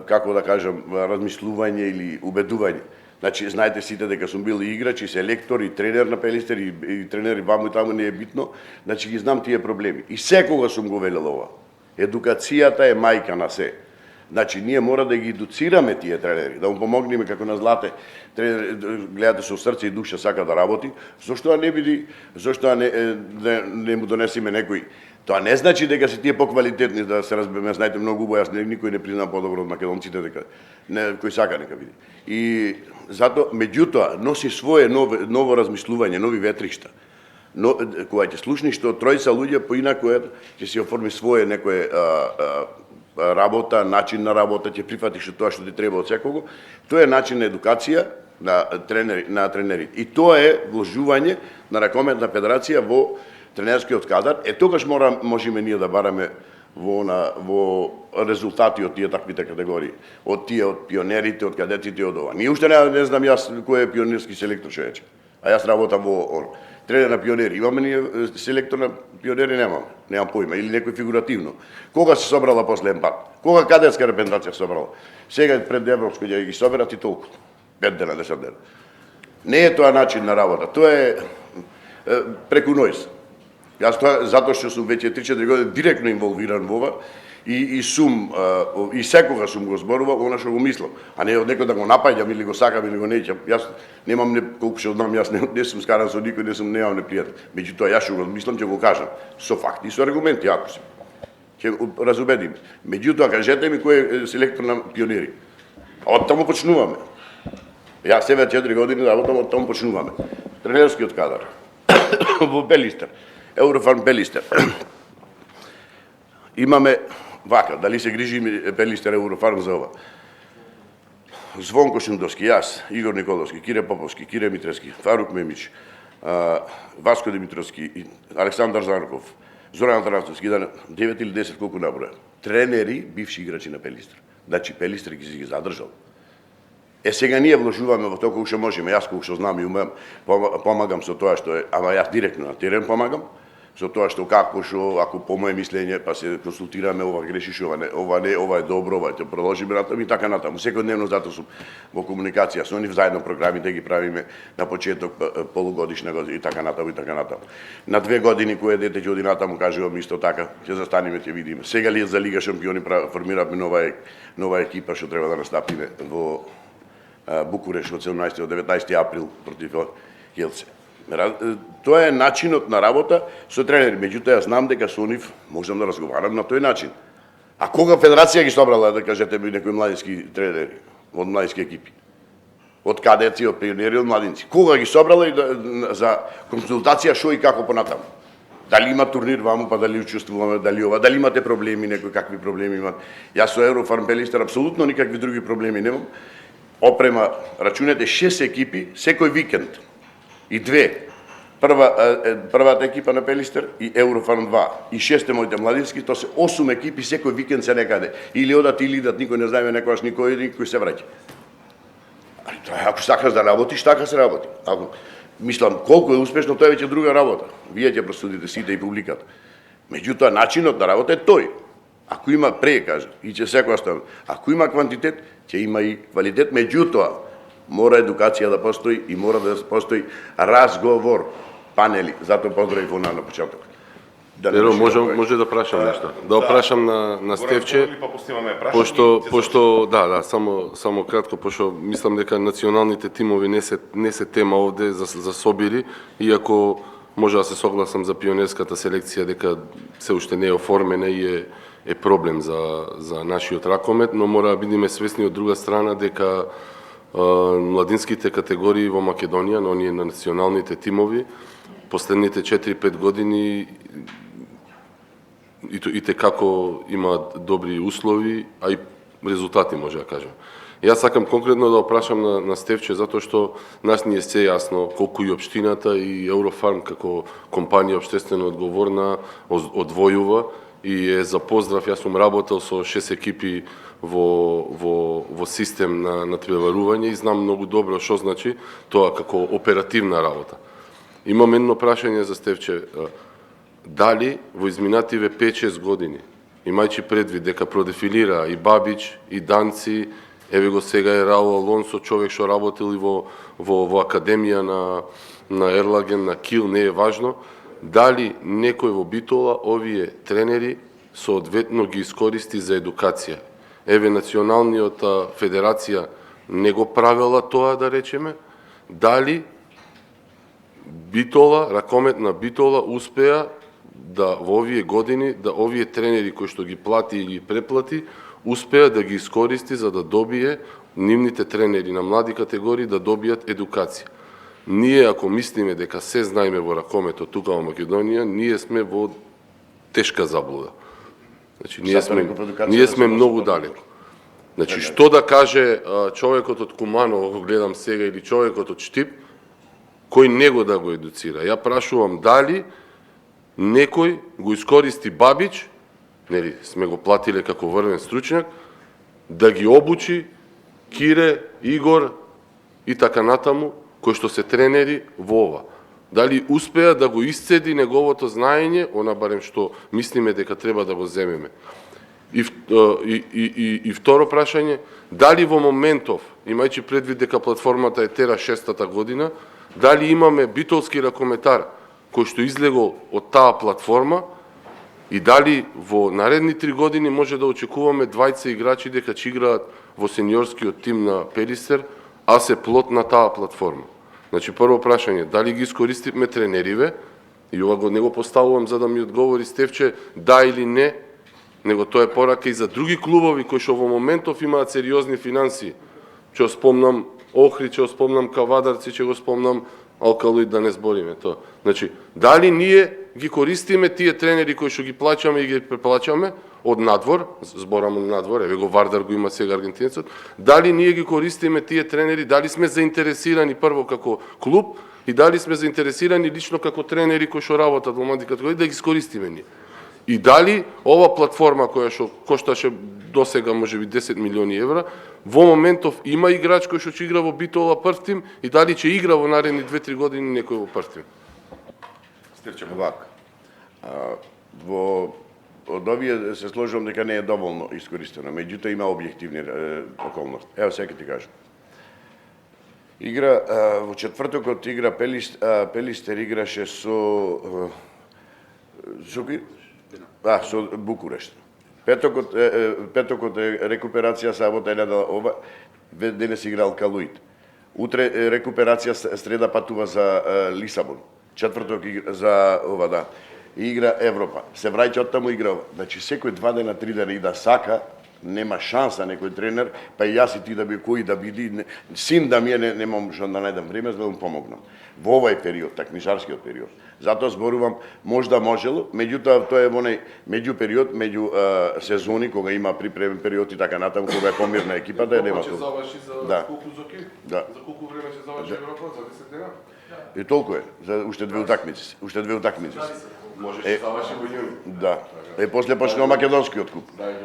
како да кажам, размислување или убедување. Значи, знаете сите дека сум бил и играч, и селектор, и тренер на Пелистер, и тренер и ваму и таму, не е битно. Значи, ги знам тие проблеми. И секога сум го велел ова. Едукацијата е мајка на се. Значи, ние мора да ги едуцираме тие тренери, да му помогнеме како на Злате, тренер, гледате со срце и душа сака да работи, зашто не биди, зашто не му донесеме некој. Тоа не значи дека се тие поквалитетни, да се разбереме, знаете многу убаво, јас никој не признам подобро од македонците дека кој сака нека биде. И затоа, меѓутоа, носи свое ново размислување, нови ветришта. Но кога ќе слушнеш што тројца луѓе поинаку ќе си оформи свое некое работа, начин на работа, ќе прифатиш тоа што ти треба од секого. Тоа е начин на едукација на тренерите. И тоа е вложување на ракометна федерација во тренерскиот кадар. Тогаш можеме ние да бараме во резултати од тие таквите категории, од пионерите, од кадетите, од ова. Ние уште не знам јас кој е пионерски селектор човече. А јас работам во тренер на пионери. Имаме ние селектор на пионери, немам поима, или некој фигуративно. Кога се собрала последен пат? Кога кадетска репрезентација се собрала? Сега пред Европско ќе ги соберат и толку. 5 дена, 10 дена. Не е тоа начин на работа, тоа е преку нојс. Јас тоа, затоа што сум веќе 3-4 години директно инволвиран во ова и секога сум го зборувал она што го мислам, а не од некој да го напаѓам или го сакам или го неќам. Јас немам колку што знам, јас не сум скаран со никој, немам непријател. Меѓутоа јас што го мислам ќе го кажам со факти и со аргументи, ако се. Ќе разубедим. Меѓутоа кажете ми кој е селектор на пионери. Од таму почнуваме. Јас сега 4 години работам, од таму почнуваме. Тренерскиот кадар во Пелистер. Еврофарм Пелистер. Имаме вака, дали се грижи Пелистер Еврофарм за ова. Звонко Шундовски, јас, Игор Николовски, Кире Поповски, Кире Митревски, Фарук Мемич, Васко Димитровски, Александар Зарков, Зоран Тарасовски, 9 или 10 колку наброја. Тренери, бивши играчи на Пелистер. Значи Пелистер ги задржал. Сега ние вложуваме во тоа колку што можеме, јас колку што знам и умеам, помагам со тоа што е, ама јас директно на терен помагам, со тоа што како што, ако по моje мислење, па се консултираме, ова грешиш, ова не, ова е добро, ова ќе продолжиме натаму и така натаму. Секојдневно затоа сум во комуникација со нив, заедно програмите ги правиме на почеток, полугодишна година и така натаму и така натаму. На 2 години кое дете ќе оди натаму, кажувам исто така, ќе застанеме, ќе видиме. Сега ли за Лига шампиони формираме нова екипа што треба да настапиме во Букуреш од 17 до 19 април против Хелце. Тоа е начинот на работа со тренери, меѓутоа јас знам дека со нив можам да разговарам на тој начин. А кога федерација ги собрала, да кажете, некои младински тренери од младински екипи? Од кадеци, од пионери, од младинци. Кога ги собрала и за консултација што и како понатаму? Дали има турнир ваму, па дали учествуваме, дали ова, дали имате проблеми, некои какви проблеми имат. Јас со Еврофарм Пелистер апсолутно никакви други проблеми немам. Опрема, рачунете 6 екипи секој викенд. И 2. Првата екипа на Пелистер и Еврофарм 2. И 6 моите младински, тоа се 8 екипи секој викенд се некаде. Или одат или идат, никој не знаеме, некојаш никој се враќа. Ако сакаш да работиш, така се работи. Ако мислам колку е успешно, тоа е веќе друга работа. Вие ќе просудите сите и публиката. Меѓутоа начинот на работа е тој. Ако има и ќе секоја ставам. Ако има квантитет, ќе има и квалитет, меѓутоа мора едукација да постои и мора да постои разговор, панели. Затоа поздравив она на почеток. Еро, може да прашам нешто. Да опрашам на Стефче, пошто само кратко, пошто мислам дека националните тимови не се тема овде за собири, иако може да се согласам за пионерската селекција дека се уште не е оформена и е проблем за нашиот ракомет, но мора да бидеме свесни од друга страна дека младинските категории во Македонија, на оние на националните тимови, последните 4-5 години и како имаат добри услови, а и резултати, може да кажам. Јас сакам конкретно да опрашам на Стефче, затоа што нас ни е се јасно колку и општината и Еврофарм како компанија општествено одговорна одвојува и е за поздрав. Јас сум работел со 6 екипи во систем на надпреварување и знам многу добро што значи тоа како оперативна работа. Имам едно прашање за Стефче. Дали во изминативе 5-6 години, имајќи предвид дека продефилира и Бабич, и Данци, еве го сега е Раул Алонсо, човек што работил и во академија на Ерлаген, на Кил, не е важно, дали некој во Битола овие тренери соодветно ги искористи за едукација? Еве националниот федерација не го правела тоа, да речеме, дали Битола, ракомет на Битола успеа да во овие години, да овие тренери кои што ги плати или преплати, успеа да ги искористи за да добие нивните тренери на млади категории да добијат едукација. Ние, ако мислиме дека се знаеме во ракометот тука во Македонија, ние сме во тешка заблуда. Значи, ние сме многу далеко. Значи, што да каже човекот од Куманово, го гледам сега, или човекот од Штип, кој него да го едуцира? Ја прашувам дали некој го искористи Бабич, нели, сме го платиле како врвен стручњак, да ги обучи Кире, Игор и така натаму, кои што се тренери во ова. Дали успеа да го исцеди неговото знаење, она барем што мислиме дека треба да го земеме. И второ прашање, дали во моментов, имајќи предвид дека платформата е тера 6-та година, дали имаме битолски ракометар кој што излегол од таа платформа и дали во наредни 3 години може да очекуваме двајца играчи дека ќе играат во сениорскиот тим на Пелистер, а се плод на таа платформа. Значи, прво прашање, дали ги искористивме тренериве, и ова го не го поставувам за да ми одговори Стефче да или не, него тоа е порака и за други клубови кои што во моментов имаат сериозни финансии. Ќе спомнам Охрид, ќе спомнам Кавадарци, ќе го спомнам Алкалоид, да не збориме тоа. Значи, дали ние ги користиме тие тренери кои што ги плаќаме и ги преплаќаме од надвор, зборам од надвор, еве го Вардар го има сега аргентинецот, дали ние ги користиме тие тренери, дали сме заинтересирани прво како клуб и дали сме заинтересирани лично како тренери кои што работат во млади категории да ги искористиме ние. И дали ова платформа која што кошташе досега можеби 10 милиони евра, во моментов има играч кој што ќе игра во Битола прв тим и дали ќе игра во наредни 2-3 години некој во прв тим? Стефче, вака. Од овие се сложувам дека не е доволно искористено, меѓутоа има објективни околности. Ево сега ти кажам. Игра во четвртокот игра Пелистер играше со со Букурешт. Петокот е рекуперација сабота ова денес играл Калуит. Утре рекуперација среда патува за Лисабон. Четврток за ова да. Игра Европа. Се враќа од таму игра. Значи секој 2 дена, 3 дена и да сака, нема шанса некој тренер, па и јас и ти да би кој да биди син да ми не можам да најдам време за да му помогнам. Во овој период, такмичарскиот период. Затоа зборувам можда можело, меѓутоа тоа е во оној меѓу период, меѓу сезони кога има припремен период и така натаму кога е помирна екипата, нема тоа. Ќе заврши за да. колку зоки? Да. За колку време ќе заврши Европа? За 10 дена? И толку е, за уште две утакмици. Уште две утакмици. Може ќе заврши во јуни. Да. После почнува македонскиот куп.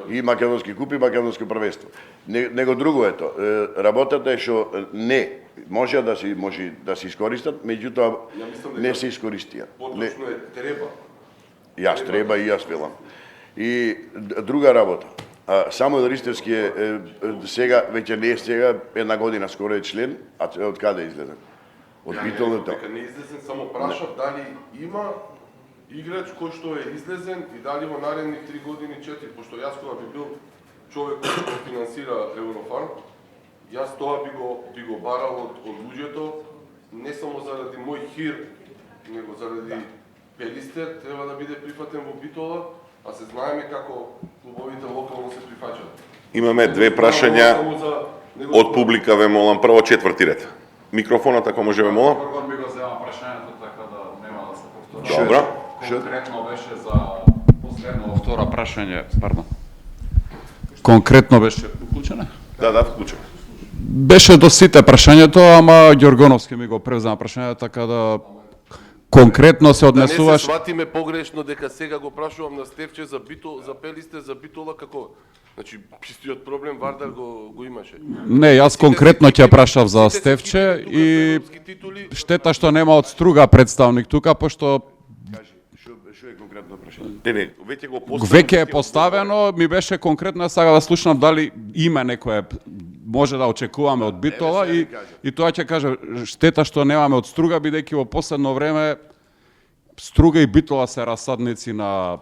И македонски куп и македонско првенство. Него друго е тоа. Работата е што не може да се искористат, меѓутоа не се искористија. Поточно е треба. Јас треба и јас велам. И друга работа. Самуил Ристевски е сега веќе не е сега една година скоро е член, а од каде излезен? Од Битолото. Дека не излезен, само прашав дали има играч кој што е излезен и дали во наредни 3 години, 4, пошто јас кога би бил човек кој што финансира Еврофарм, јас тоа би го барал од луѓето, не само заради мој хир, него заради Пелистер треба да биде прифатен во Битола, а се знаеме како клубовите локално се прифаќаат. Имаме две прашања од публика, ве молам, прво четврти ред. Микрофонот, ако може, ве молам. Прво би го земам прашањето, така да нема да се повтори. Добро. Конкретно беше за последно втора прашање, пардон. Конкретно беше вклучено? Да, вклучено. Беше до сите прашањето, ама Ѓоргоновски ми го превзема прашањето, така да конкретно се Да не се однесуваш. сватиме погрешно дека сега го прашувам на Стефче за Пелистер, за Битола како. Значи, чистиот проблем Вардар го имаше. Не, јас конкретно ќе прашав за Стефче и штета што нема од Струга представник тука, пошто Што е конкретно прашање? Не, веќе го поставено. веќе е поставено, ми беше конкретно сега да слушнам дали има некое може да очекуваме од Битола и тоа ќе каже штета што немаме од Струга, бидејќи во последно време Струга и Битола се расадници на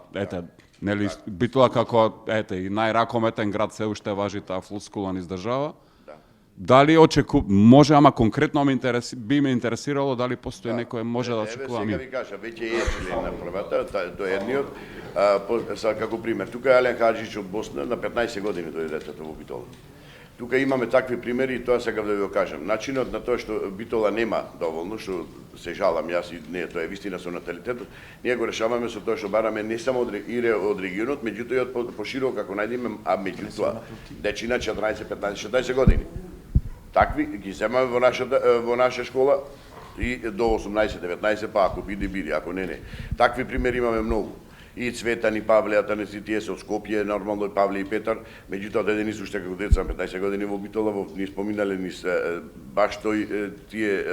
нели Битола како и најракометен град се уште важи таа флускула низ држава. Дали може, ама конкретно би ме интересирало дали постои некој може да очекуваме. Сега ви кажа, веќе е член на првата, тоа е едниот. Како пример, тука е Ален Хаджич од Босна, на 15 години дојде детето во Битола. Тука имаме такви примери и тоа сега да ви го кажам. Начинот на тоа што Битола нема доволно, што се жалам јас и не, тоа е вистина со наталитетот, ние го решаваме со тоа што бараме не само од регионот, меѓутоа и од пошироко како најдеме, а меѓутоа дечина 14, 15, 16 години. Такви ги земаме во наша школа и до 18, 19, па ако биди, ако не. Такви примери имаме многу. И Цветан, и Павле, Атанаси, тие се од Скопје, нормално и Павле и Петар, меѓутоа дојде низ уште како деца, 15 години во Битола, ни споминале низ баш тие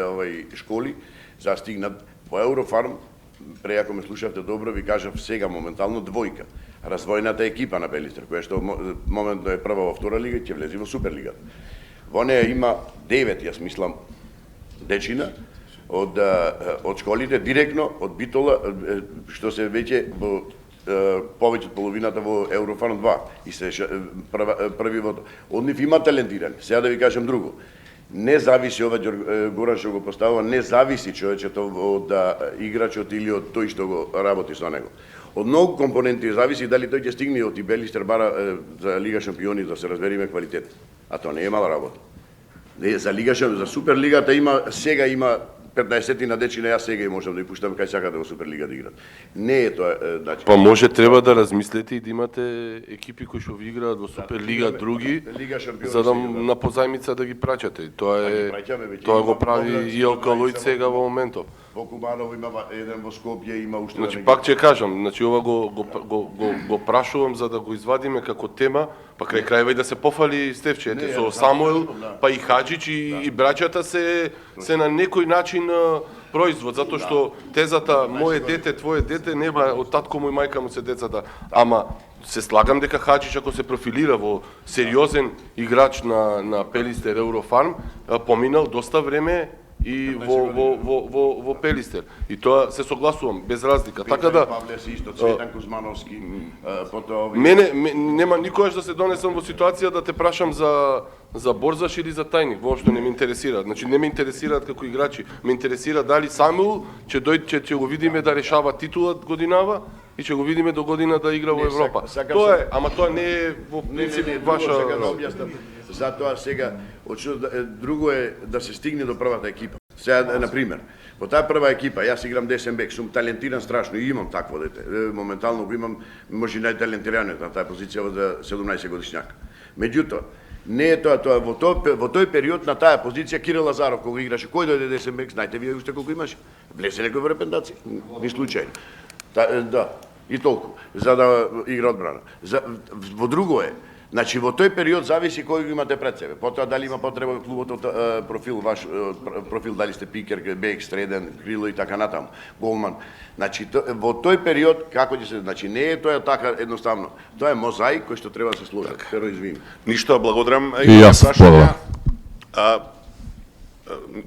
школи, застигнат во Еврофарм, преако ме слушавте добро, ви кажав сега моментално двојка. Развојната екипа на Пелистер, која што моментно е прва во втора лига, ќе влези во Суперлигата. Во неја има 9, јас мислам, дечина, од школите, директно од Битола, што се веќе во повеќе од половината во Еврофарм 2 и се први во од нив има талентирани. Сега да ви кажам друго. Не зависи ова Горан што го поставува, не зависи човечето од играчот или од тој што го работи со него. Од многу компоненти зависи дали тој ќе стигне од Пелистер бара за Лига шампиони да се разбериме квалитет. А тоа не е мала работа. За Лига за Суперлигата сега има 15 на дечина, јас сега и можам да ја пуштам кај сакате во Суперлига да играат. Не е тоа начин. Па може треба да размислите и да имате екипи кои што ви играат во Суперлига други, за да на позајмица да ги праќате. Тоа го прави и Алкалоид сега во моментов. Во Кубаново има еден во Скопје, има уште. Значи пак ќе кажам, значи ова го прашувам за да го извадиме како тема, па крај крајва и да се пофали Стефче, со Самуел, па и Хаджич и браќата се на некој начин производ, затоа што тезата моje дете, твое дете нема од татко му и мајка му се децата. Ама се слагам дека Хаджич ако се профилира во сериозен играч на Пелистер Еврофарм, поминал доста време и во Пелистер. И тоа се согласувам без разлика. Така да Павле си исто, Цветан Кузмановски, потоа мене нема никогаш да се донесам во ситуација да те прашам за Борзаш или за Тајник, воопшто не ме интересира. Значи не ме интересираат како играчи, ме интересира дали Самуил ќе го видиме да решава титула годинава и ќе го видиме до година да игра во Европа. Тоа е, ама тоа не е во принцип ваша. Затоа сега, друго е да се стигне до првата екипа. Сега, например, во таа прва екипа, јас играм десен бек, сум талентиран страшно и имам такво дете. Моментално го имам, може и најталентираниот на таа позиција за 17 годишњак. Меѓутоа, не е тоа, во тој период на таа позиција Кирил Лазаров кога играше, кој дојде десен бек, знаете вие уште колку имаше? Влезе некој во репендација, ни случајно. Да, и толку, за да игра одбрана. Во друго е, значи во тој период зависи кој го имате пред себе. Потоа дали има потреба клубот од профил ваш профил, дали сте пикер, бек, среден, крило и така натаму, голман. Значи во тој период како ќе се, значи не е тоа така едноставно. Тоа е мозаик кој што треба да се сложи. Pero извини. Ништо, благодарам. И јас благодарам.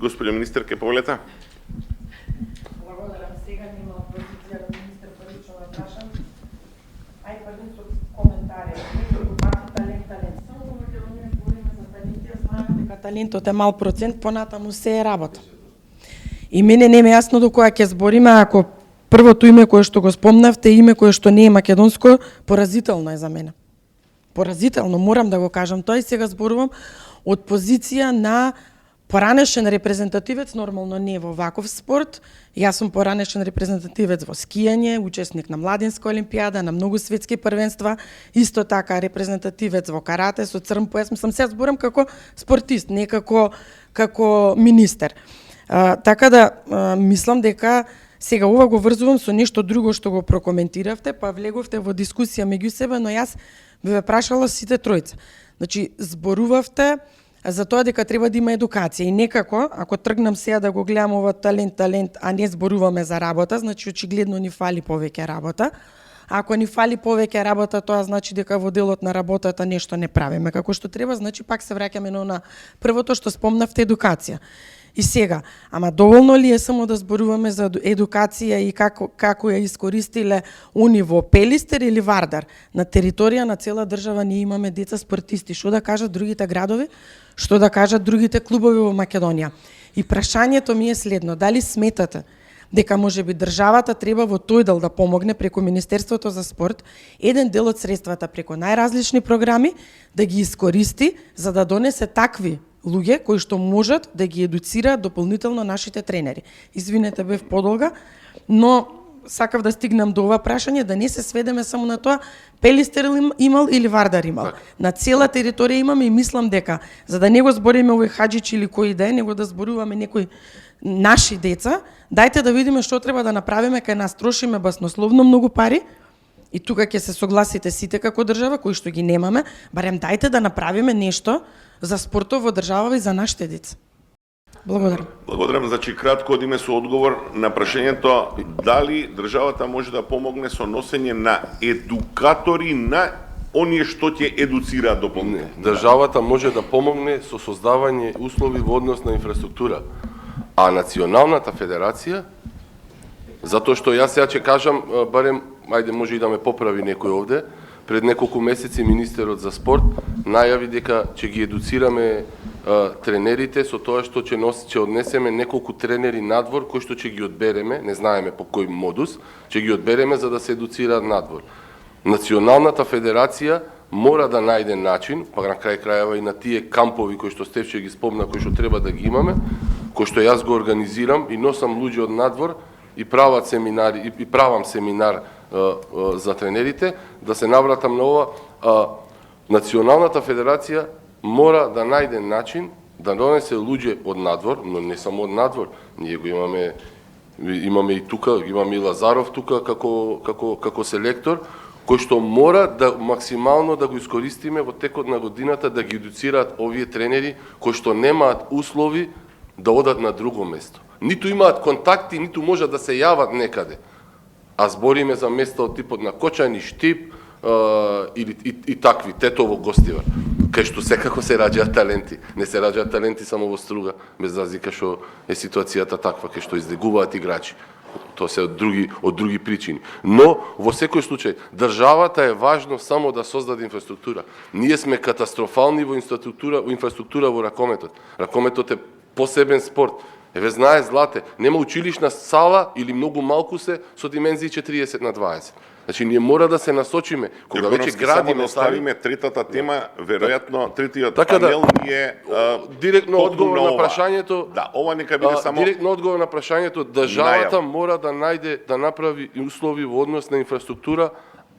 Господио министер, ке повелете? Благодарам. Сега нема позиција да министер првично да прашам. Ај првен со коментари. Неколку пати талент. Само во Македонија збориме за талент, јас знаеме дека талентот е мал процент, понатаму се е работа. И мене не ме јасно до која ќе збориме, ако првото име кое што го спомнавте, име кое што не е македонско, поразително е за мене. Поразително, морам да го кажам. Тоа и сега зборувам од позиција на поранешен репрезентативец, нормално не во ваков спорт. Јас сум поранешен репрезентативец во скијање, учесник на Младинска олимпијада, на многу светски првенства, исто така репрезентативец во карате со црн појас. Мислам, се зборам како спортист, не како министер. Така да мислам дека сега ова го врзувам со нешто друго што го прокоментиравте, па влеговте во дискусија меѓу себе, но јас би ве прашала сите тројца. Значи, зборувавте за тоа дека треба да има едукација и некако, ако тргнам сега да го гледам ова талент, а не зборуваме за работа, значи очигледно ни фали повеќе работа. А ако ни фали повеќе работа, тоа значи дека во делот на работата нешто не правиме како што треба, значи пак се враќаме на првото што спомнавте, едукација. И сега, ама доволно ли е само да зборуваме за едукација и како ја искористиле уни во Пелистер или Вардар? На територија на цела држава ние имаме деца спортисти. Што да кажат другите градови? Што да кажат другите клубови во Македонија? И прашањето ми е следно: дали сметате дека можеби државата треба во тој дел да помогне преку Министерството за спорт еден дел од средствата преку најразлични програми да ги искористи за да донесе такви луѓе кои што можат да ги едуцираат дополнително нашите тренери. Извинете, бев подолга, но сакав да стигнам до ова прашање, да не се сведеме само на тоа Пелистер имал или Вардар имал. На цела територија имаме и мислам дека, за да не го збориме овој Хаджич или кој да е, него да зборуваме некои наши деца, дајте да видиме што треба да направиме, кај нас трошиме баснословно многу пари, и тука ќе се согласите сите како држава, кои што ги немаме, барем дајте да направиме нешто за спортот во држава и за нашите деца. Благодарам. Благодарам. Значи, кратко одиме со одговор на прашањето дали државата може да помогне со носење на едукатори на оние што ќе едуцираат дополнително. Државата може да помогне со создавање услови во однос на инфраструктура. А Националната федерација, затоа што јас сега ќе кажам, барем, ајде може и да ме поправи некој овде, пред неколку месеци министерот за спорт најави дека ќе ги едуцираме тренерите со тоа што ќе однесеме неколку тренери надвор кои што ќе ги одбереме, не знаеме по кој модус, ќе ги одбереме за да се едуцираат надвор. Националната федерација мора да најде начин, па на крај крајава и на тие кампови кои што Стефче ги спомна, кои што треба да ги имаме, кои што јас го организирам и носам луѓе од надвор и прават семинари и правам семинар за тренерите, да се навратам на ова. Националната федерација мора да најде начин да донесе луѓе од надвор, но не само од надвор. Ние го имаме и тука, имаме и Лазаров тука како селектор, кој што мора да максимално да го искористиме во текот на годината да ги едуцираат овие тренери кои што немаат услови да одат на друго место. ниту имаат контакти, ниту можат да се јават некаде. А збориме за места од типот на Кочани, Штип или и такви, Тетово, Гостивар, кај што секако се раѓаат таленти. Не се раѓаат таленти само во Струга, без разлика што е ситуацијата таква, кај што излегуваат играчи. Тоа се од други причини. Но, во секој случај, државата е важно само да создаде инфраструктура. Ние сме катастрофални во инфраструктура во ракометот. Ракометот е посебен спорт. Еве знае Злате, нема училишна сала или многу малку се со димензии 40/20. Значи ние мора да се насочиме кога веќе градиме, само да оставиме третата тема, веројатно третиот така панел ни е директно одговор на прашањето. Да, ова нека биде само директно одговор на прашањето, државата мора да најде да направи услови во однос на инфраструктура,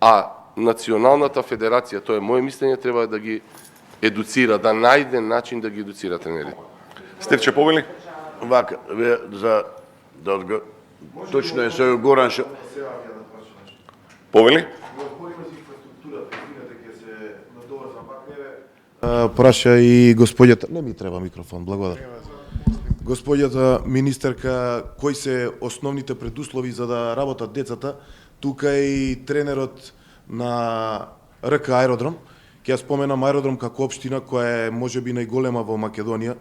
а националната федерација, тоа е моје мислење, треба да ги едуцира, да најде начин да ги едуцира тренерите. Стефче Повели? Вака, точно е со Горан што Повели? Праша и господјата, не ми треба микрофон, благодарам. Господјата министерка, кои се основните предуслови за да работат децата? Тука е и тренерот на РК Аеродром. Ќе ја споменам Аеродром како општина која е можеби најголема во Македонија,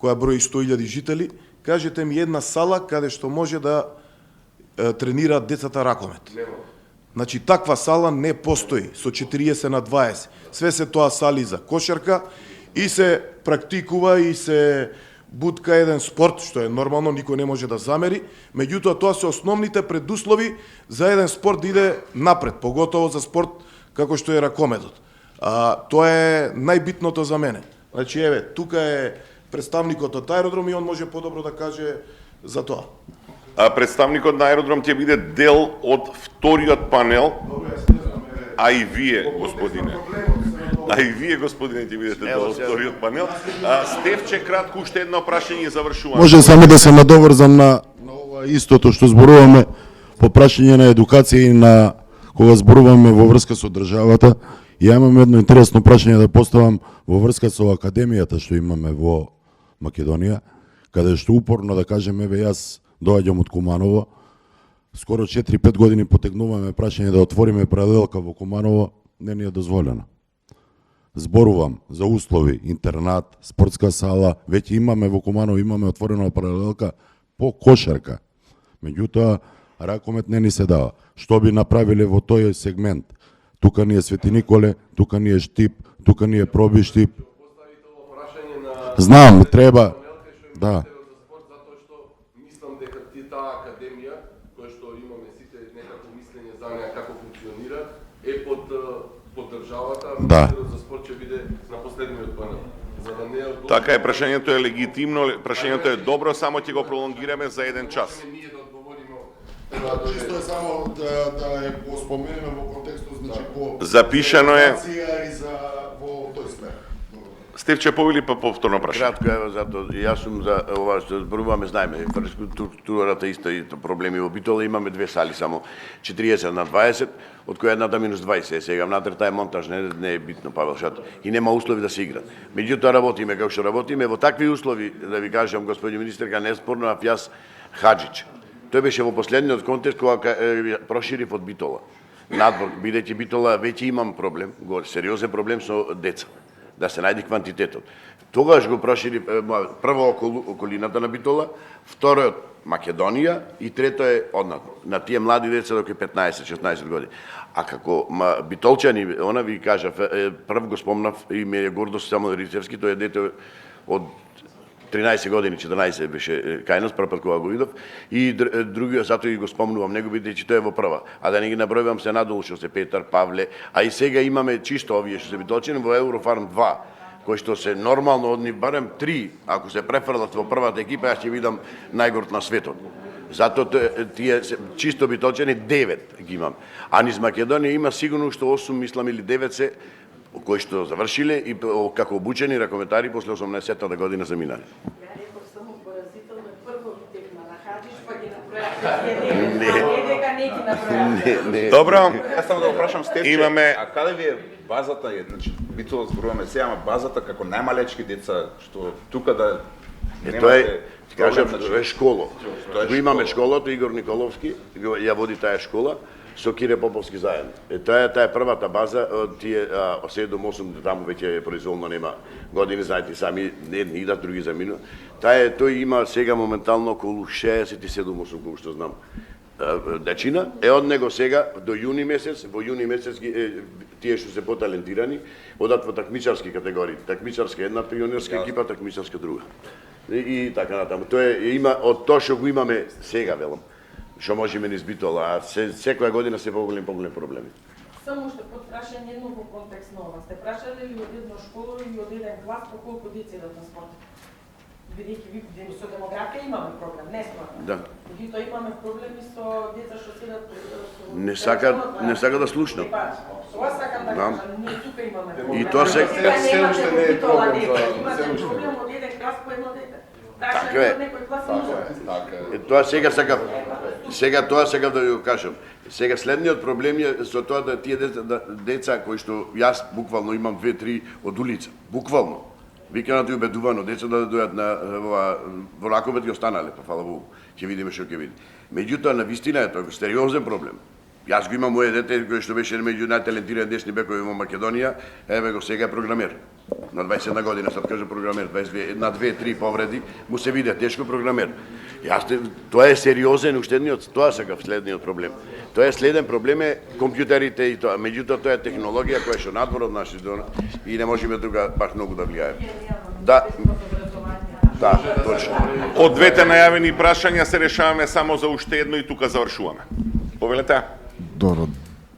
која брои 100.000 жители. Кажете ми една сала каде што може да тренираат децата ракомет. Значи, таква сала не постои со 40/20. Све се тоа сали за кошарка и се практикува и се бутка еден спорт, што е нормално, никој не може да замери. Меѓутоа, тоа се основните предуслови за еден спорт да иде напред, поготово за спорт како што е ракометот. Тоа е најбитното за мене. Значи, еве, тука е представникот од Аеродром и он може подобро да каже за тоа. Представникот на Аеродром ќе биде дел од вториот панел, а и вие, господине. Ќе бидете дел од вториот панел. Стефче, кратко, уште едно прашање и завршуваме. Може само да се надоврзам на ова истото што зборуваме по прашање на едукација и на кога зборуваме во врска со државата. Ја имам едно интересно прашање да поставам во врска со академијата што имаме во Македонија, каде што упорно да кажеме, еве јас доаѓам од Куманово, скоро 4-5 години потегнуваме прашање да отвориме паралелка во Куманово, не ни е дозволено. Зборувам за услови, интернат, спортска сала, веќе имаме во Куманово, имаме отворена паралелка по кошарка. Меѓутоа, ракомет не ни се дава. Што би направиле во тој сегмент? Тука ни е Свети Николе, тука ни е Штип, тука ни е Проби Штип. Знам, треба, да. Таа академија, која што имаме сите некако мислење за неа како функционира, е под државата, да. За спорт ќе биде на последниот панел. За да не Така е, прашањето е легитимно, прашањето е добро, само ќе го пролонгираме за 1 час. ние да одговориме. Чисто е само да е го споменеме во контекстот, значи по Запишано е. и за во тој смер. Стефче Повели, па повторно прашање. Кратко, ево, затоа јас сум за ова што зборуваме, знаеме, инфраструктурата исто проблеми во Битола, имаме 2 сали само, 40/20, од која едната минус 20 сега, внатре таа е монтаж, не е битно, Павел Шато, и нема услови да се играт. Меѓутоа работиме како што работиме, во такви услови, да ви кажам, господи министерка, неспорно, Афјас Хаџич. Тој беше во последниот контекст кога проширив од Битола. Надвор, бидејќи Битола веќе имам проблем, сериозен проблем со деца, да се најде квантитетот. Тогаш го прошири прво околината на Битола, второ Македонија и трето е однатре. На тие млади деца до 15-16 години. А како битолчани, она ви кажав, прв го спомнав и ме е гордост само Рицевски, тој е дете од 13 години, 14 беше кај нас, прв пат кога го видов, и другиот, затоа и го спомнувам него, бидејќи тој е во прва. А да не ги набројувам се надолу, што се Петар, Павле, а и сега имаме чисто овие што се битолчани во Еврофарм 2, кои што се нормално од нив барем 3, ако се префрлат во првата екипа, јас ќе видам најгорд на светот. Затоа тие чисто битолчани 9 ги имам. А низ Македонија има сигурно уште 8, мислам, или 9 се кои што завршиле и како обучени ракометари после 80-та година заминали. Ја реков само поразително, прво ги текна на Хаџич, па ги направија. Не дека не ги направија. Добро. Јас само да го прашам Стефче, Имаме- а каде ви е базата, значи Битола зборуваме сега, ама базата како најмалечки деца, што тука да Тоа е, Немате кажам, проблем, е школа. Тоа е Го имаме школа. школата, Игор Николовски, ја води таа школа, со Кире Поповски заедно. Таа е првата база, тие 7 до 8 таму веќе е произволно, нема години, знаете сами, едни идат, други заминува. Тој има сега моментално околу 67-8, колку што знам. Дечина е од него сега до јуни месец, во јуни месец тие што се поталентирани одат во такмичарски категории. Такмичарска една пионерска екипа, такмичарска друга. И така натаму. Тоа има од тоа што го имаме сега, велам, што можеме низ битола, а секоја година се поголем проблеми. Само ще подпрашам едно во контекст на ова. Сте прашале ли од една школа или од еден клас по колку деца идат на спорт? Бидејќи ви со демографија имаме проблем, не спорт. Да. Меѓутоа имаме проблеми со деца што седат Не сака да слушнат. Тоа сакам да кажам, ние тука имаме проблем. И тоа се уште не е проблем за имате проблем од еден клас по едно дете. Така е. Од некој клас има. Тоа сега тоа сакам да ви го кажам. Сега следниот проблем е со тоа да тие деца кои што јас буквално имам 2-3 од улица, буквално. Виканато и убедувано деца да дојат во Раковец ги останале, па фала Богу. Ќе видиме што ќе види. Меѓутоа на вистина е тоа сериозен проблем. Јас го имам моје дете кој што беше меѓу најталентирани десни бекови во Македонија, еве го сега е програмер. На 21 година, sad кажа програмер, 22, на 2-3 повреди, му се виде тешко програмер. Тоа е сериозен уштедниот, тоа сакав следниот проблем. Тоа е следен проблем е компјутерите и тоа, меѓутоа тоа е технологија која што надвор од нашите и не можеме тука баш многу да влијаеме. Да, точно. Од двете најавени прашања се решаваме само за уште едно и тука завршуваме. Повелете.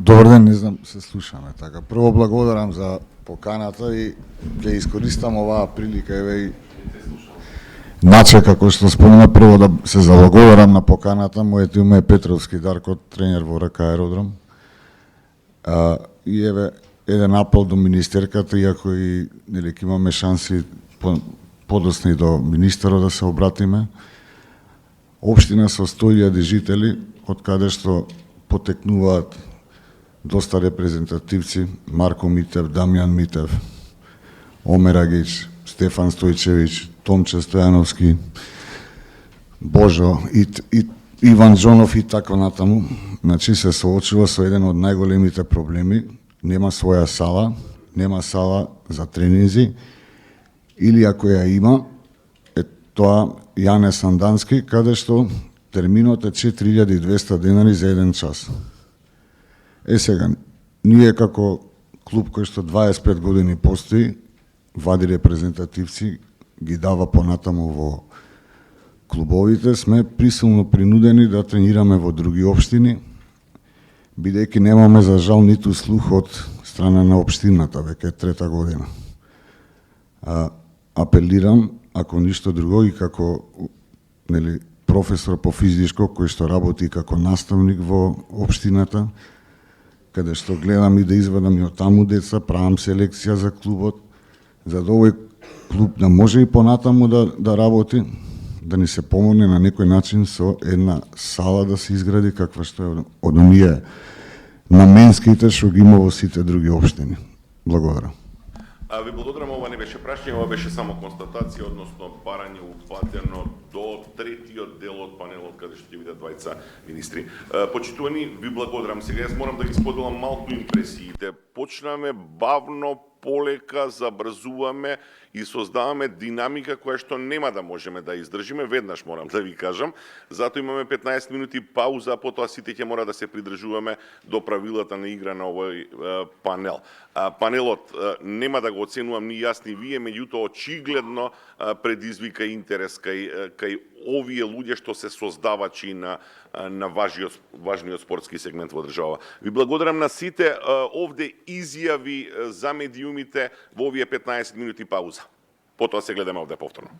Добар ден, не знам, се слушаме така. Прво благодарам за поканата и ќе искористам оваа прилика еве и Наче, како што спомена, прво да се заблагодарам на поканата. Моето име е Петровски Дарко, тренер во РК Аеродром. И еве еден апел до министерката, иако и нели ќе имаме шанси подоцна и до министерот да се обратиме. Општина со 100.000 жители, од каде што потекнуваат доста репрезентативци, Марко Митев, Дамјан Митев, Омер Агич, Стефан Стојчевиќ, Томче Стојановски, Божо и Иван Джонов и така натаму. Значи се соочува со еден од најголемите проблеми, нема своја сала, нема сала за тренинзи, или ако ја има, е тоа Јане Сандански, каде што терминот е 4200 денари за еден час. Сега, ние како клуб кој што 25 години постои, вади репрезентативци, ги дава понатаму во клубовите, сме присилно принудени да тренираме во други општини, бидејќи немаме за жал ниту слух од страна на општината, веќе трета година. Апелирам, ако ништо друго, и како професор по физичко, кој што работи како наставник во општината, каде што гледам и да извадам и од таму деца, правам селекција за клубот, за да овој клуб да може и понатаму да работи, да ни се помогне на некој начин со една сала да се изгради каква што е од оние наменските што ги има во сите други општини. Благодарам. Ви благодарам, ова не беше прашање, ова беше само констатација, односно барање упатено до третиот дел од панелот, каде што ќе видат двајца министри. Почитувани, ви благодарам. Сега јас морам да ги споделам малку импресиите. Почнаме бавно, полека, забрзуваме и создаваме динамика која што нема да можеме да издржиме, веднаш морам да ви кажам. Затоа имаме 15 минути пауза, потоа сите ќе мора да се придржуваме до правилата на игра на овој панел. Панелот нема да го оценувам ни јас ни вие, меѓутоа очигледно предизвика интерес кај овие луѓе што се создавачи на важниот спортски сегмент во држава. Ви благодарам на сите овде изјави за медиумите во овие 15 минути пауза. Потоа се гледаме овде повторно.